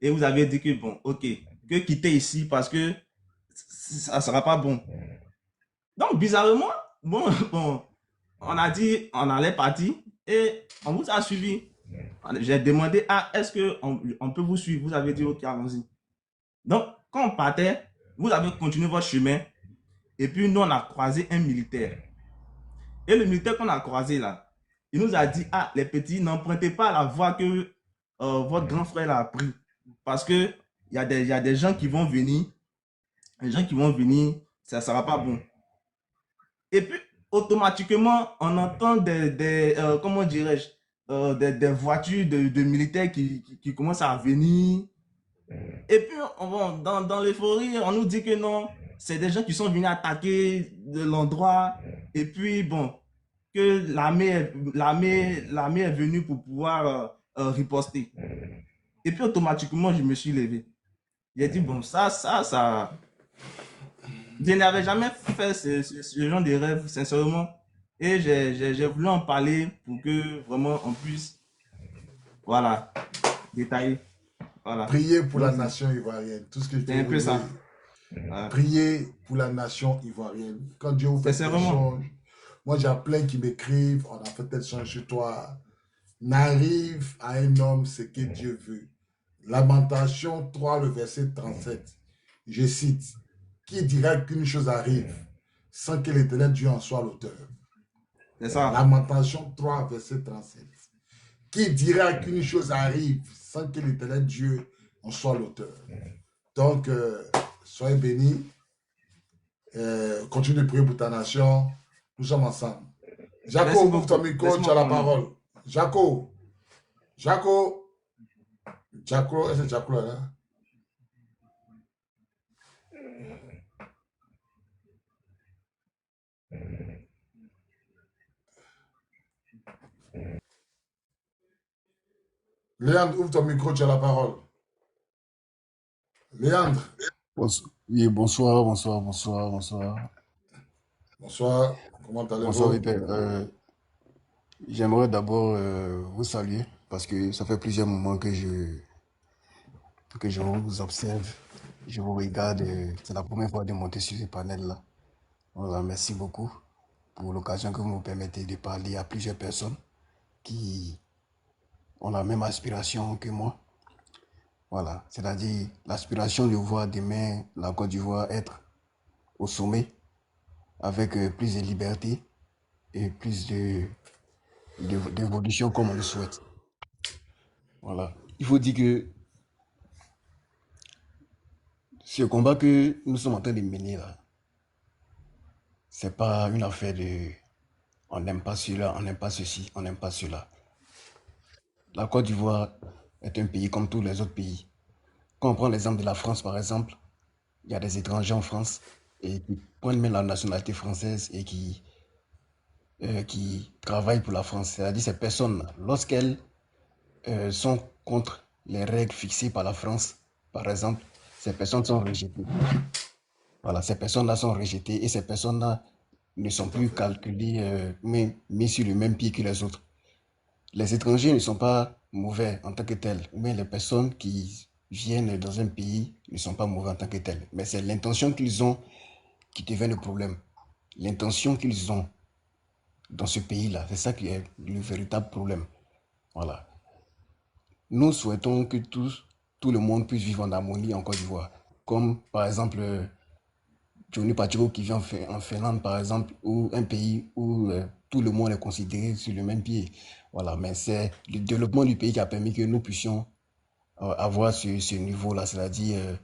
Et vous avez dit que, bon, ok, que quitter ici parce que ça ne sera pas bon. Donc, bizarrement, bon, on a dit, on allait partir et on vous a suivi. J'ai demandé, ah, est-ce qu'on peut vous suivre? Vous avez dit, ok, allons-y. Donc, quand on partait, vous avez continué votre chemin et puis nous, on a croisé un militaire. Et le militaire qu'on a croisé là, il nous a dit, ah, les petits, n'empruntez pas la voie que votre grand frère a pris. Parce que il y a des gens qui vont venir, ça ne sera pas bon. Et puis, automatiquement, on entend comment dirais-je, des voitures de militaires qui commencent à venir. Et puis, dans l'euphorie, on nous dit que non, c'est des gens qui sont venus attaquer de l'endroit. Et puis, bon, que l'armée est venue pour pouvoir riposter. Et puis, automatiquement, je me suis levé. J'ai dit, bon, ça. Je n'avais jamais fait ce genre de rêve, sincèrement. Et j'ai voulu en parler pour que vraiment on puisse, voilà, détailler. Voilà. Priez pour la Donc, nation ivoirienne. Tout ce que je c'est un peu ça. dis. Voilà. Priez pour la nation ivoirienne. Quand Dieu vous fait des Sincèrement. changes, moi j'ai plein qui m'écrivent, on a fait tel change chez toi. N'arrive à un homme ce que Dieu veut. Lamentation 3, le verset 37. Je cite, qui dira qu'une chose arrive sans que l'Éternel Dieu en soit l'auteur? C'est ça. Lamentation 3, verset 37. Qui dira qu'une chose arrive sans que l'Éternel Dieu en soit l'auteur? Donc, soyez bénis. Continue de prier pour ta nation. Nous sommes ensemble. Jaco, ouvre ton micro, tu as la parole. Jaco, est-ce que Jaco là? Léandre, ouvre ton micro, tu as la parole. Léandre. Oui, bonsoir. Bonsoir, comment allez-vous? Bonsoir, oui, père. J'aimerais d'abord vous saluer parce que ça fait plusieurs moments que je vous observe, je vous regarde. C'est la première fois de monter sur ce panel-là. Voilà, merci beaucoup pour l'occasion que vous me permettez de parler à plusieurs personnes qui ont la même aspiration que moi. Voilà, c'est-à-dire l'aspiration de voir demain la Côte d'Ivoire être au sommet avec plus de liberté et plus d'évolution comme on le souhaite. Voilà. Il faut dire que ce combat que nous sommes en train de mener là, c'est pas une affaire de on n'aime pas celui-là, on n'aime pas ceci, on n'aime pas cela. La Côte d'Ivoire est un pays comme tous les autres pays. Quand on prend l'exemple de la France, par exemple, il y a des étrangers en France et qui prennent même la nationalité française et qui travaillent pour la France. C'est-à-dire ces personnes, lorsqu'elles sont contre les règles fixées par la France, par exemple, ces personnes sont rejetées. Voilà, ces personnes-là sont rejetées et ces personnes-là ne sont plus calculées, mais mis sur le même pied que les autres. Les étrangers ne sont pas mauvais en tant que tels, mais les personnes qui viennent dans un pays ne sont pas mauvais en tant que tels. Mais c'est l'intention qu'ils ont qui devient le problème. L'intention qu'ils ont dans ce pays-là, c'est ça qui est le véritable problème. Voilà. Nous souhaitons que tout le monde puisse vivre en harmonie en Côte d'Ivoire. Comme par exemple Johnny Pacheco qui vit en Finlande, par exemple, ou un pays où tout le monde est considéré sur le même pied. Voilà, mais c'est le développement du pays qui a permis que nous puissions avoir ce niveau-là, c'est-à-dire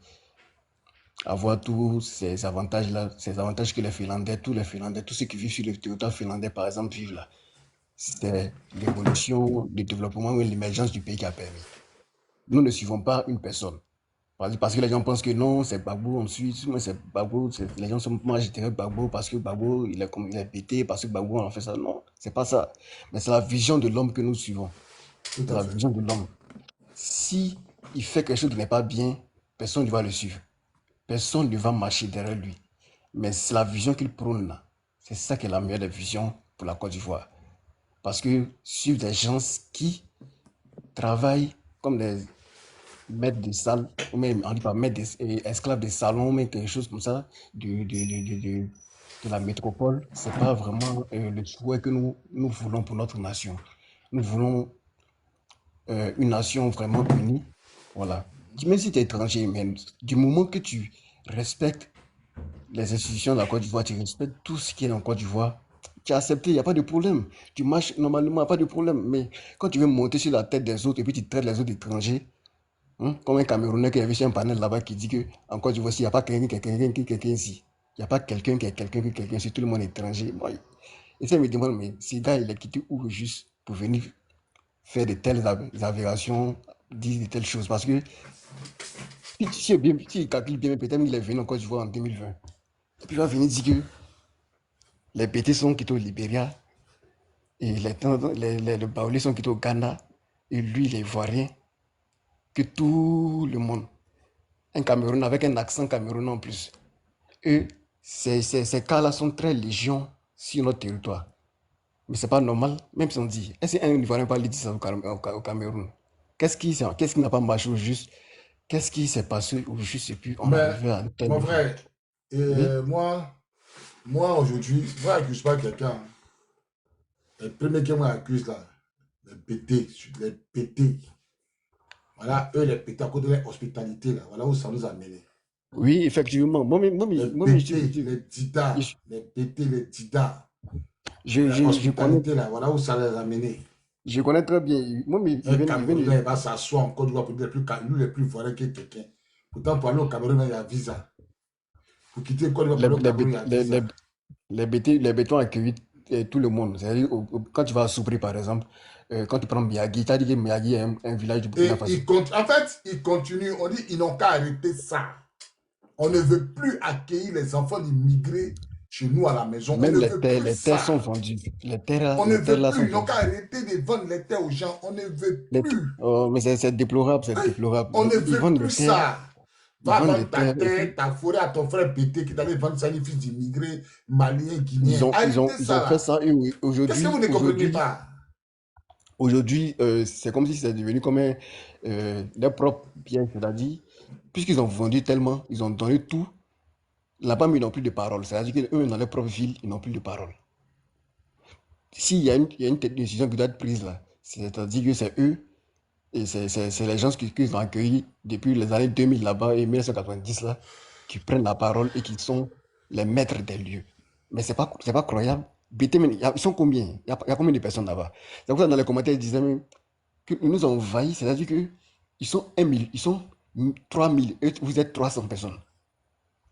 avoir tous ces avantages-là, ces avantages que les Finlandais, tous ceux qui vivent sur le territoire finlandais, par exemple, vivent là. C'est l'évolution, le développement ou l'émergence du pays qui a permis. Nous ne suivons pas une personne. Parce que les gens pensent que non, c'est Gbagbo, on suit, moi c'est Gbagbo, les gens sont, moi j'étais Gbagbo parce que Gbagbo, il est pété, parce que Gbagbo, on a fait ça. Non, c'est pas ça. Mais c'est la vision de l'homme que nous suivons. Tout C'est à la fait. vision de l'homme. Si il fait quelque chose qui n'est pas bien, personne ne va le suivre. Personne ne va marcher derrière lui. Mais c'est la vision qu'il prône là. C'est ça qui est la meilleure des visions pour la Côte d'Ivoire. Parce que suivre des gens qui travaillent comme des maîtres de salle, ou même, on dit pas maîtres esclaves de salon, mais quelque chose comme ça, de la métropole, c'est pas vraiment le souhait que nous voulons pour notre nation. Nous voulons une nation vraiment unie. Voilà. Même si tu es étranger, mais du moment que tu respectes les institutions de la Côte d'Ivoire, tu respectes tout ce qui est en Côte d'Ivoire, tu as accepté, il n'y a pas de problème. Tu marches normalement, il n'y a pas de problème. Mais quand tu veux monter sur la tête des autres et puis tu traites les autres étrangers, hein, comme un Camerounais qui avait sur un panel là-bas qui dit que en Côte d'Ivoire, il n'y a pas quelqu'un ici. Il n'y a pas quelqu'un qui est quelqu'un ici, tout le monde est étranger. Moi, et ça me demande, mais ce gars, il a quitté où juste pour venir faire de telles avérations, dire de telles choses. Parce que si il calcule bien, peut-être il est venu en Côte d'Ivoire en 2020. Et puis il va venir dire que les PT sont quittés au Libéria et les Baoulés sont quittés au Ghana et lui, il est ivoirien, que tout le monde, un Cameroun avec un accent camerounais en plus. Et ces cas-là sont très légion sur notre territoire. Mais c'est pas normal, même si on dit, est-ce qu'un Ivoirien parle dit ça au Cameroun? Qu'est-ce qui n'a pas marché au juste? Qu'est-ce qui s'est passé au juste et puis on est Mais, arrivé à un tel mon niveau? frère, Oui, moi aujourd'hui, moi, je n'accuse pas quelqu'un. Les premiers qui m'accusent là, les pétés. Voilà, eux, les pétés, à cause de leur hospitalité là, voilà où ça nous a menés. oui, effectivement. Les pétés, les didas, les pétés, les didas. La je connais, hospitalité là, voilà où ça les a menés. je connais très bien. Moi, mais Un Camerounais va s'asseoir en Côte d'Ivoire pour dire nous les plus voilés que quelqu'un. Pourtant, pour aller au Cameroun, il y a visa. Pour quitter Côte d'Ivoire, pour aller au Cameroun, il y a visa. les bétons accueillent tout le monde. C'est-à-dire, quand tu vas à Soubri, par exemple, quand tu prends Miyagi, tu as dit que Miyagi est un village du Burkina Faso. En fait, ils continuent. On dit ils n'ont qu'à arrêter ça. On ne veut plus accueillir les enfants d'immigrés chez nous à la maison. Même on ne veut plus les terres sont vendues. Les terres, on ne les terres veut là plus. sont Ils n'ont vendues. qu'à arrêter de vendre les terres aux gens. On ne veut Les- plus. oh, mais c'est déplorable, c'est déplorable. On ne Ils veut vendent plus les terres, ça. ils Va vendent vendre les ta terres. Et terre, puis, ta forêt à ton frère pété qui t'allait vendre ça à une fils d'immigrés maliens, guinéens. Arrêtez ils ça ont fait là. ça. Et Qu'est-ce que vous ne comprenez pas? aujourd'hui, c'est comme si c'était devenu comme leur propre bien, c'est-à-dire, puisqu'ils ont vendu tellement, ils ont donné tout, là-bas, mais ils n'ont plus de parole. C'est-à-dire qu'eux, dans leur propre ville, ils n'ont plus de parole. S'il y a il y a une décision qui doit être prise là, c'est-à-dire que c'est eux, et c'est les gens qui ont accueilli depuis les années 2000 là-bas et 1990 là, qui prennent la parole et qui sont les maîtres des lieux. Mais c'est pas croyable. Ils sont combien? Il y a combien de personnes là-bas? C'est pour ça que dans les commentaires, ils disaient même qu'ils nous ont envahis, c'est-à-dire qu'ils sont 1 000, ils sont 3 000, et vous êtes 300 personnes.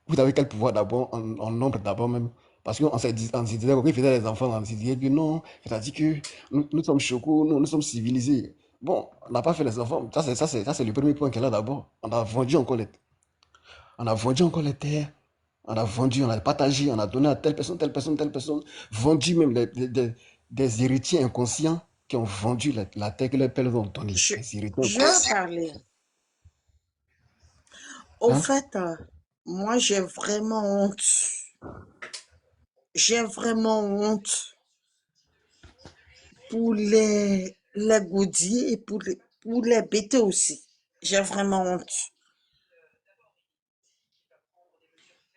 Vous avez quel pouvoir d'abord, en nombre d'abord même? Parce qu'on se disait, quand ils faisaient les enfants, on se disait que non, c'est-à-dire que nous sommes chocos, nous sommes civilisés. Bon, on n'a pas fait les enfants. Ça, c'est le premier point qu'elle a d'abord. On a vendu encore les terres. On a vendu, on a partagé, on a donné à telle personne, telle personne, telle personne. Vendu même des héritiers inconscients qui ont vendu la terre que leurs pères ont donnée. Je, Des héritiers je inconscients. vais parler. Au Hein? fait, moi, j'ai vraiment honte. J'ai vraiment honte pour les goudiers et pour les bêtés aussi. J'ai vraiment honte.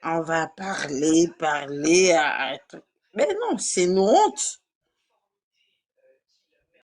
On va parler. Mais non, c'est une honte.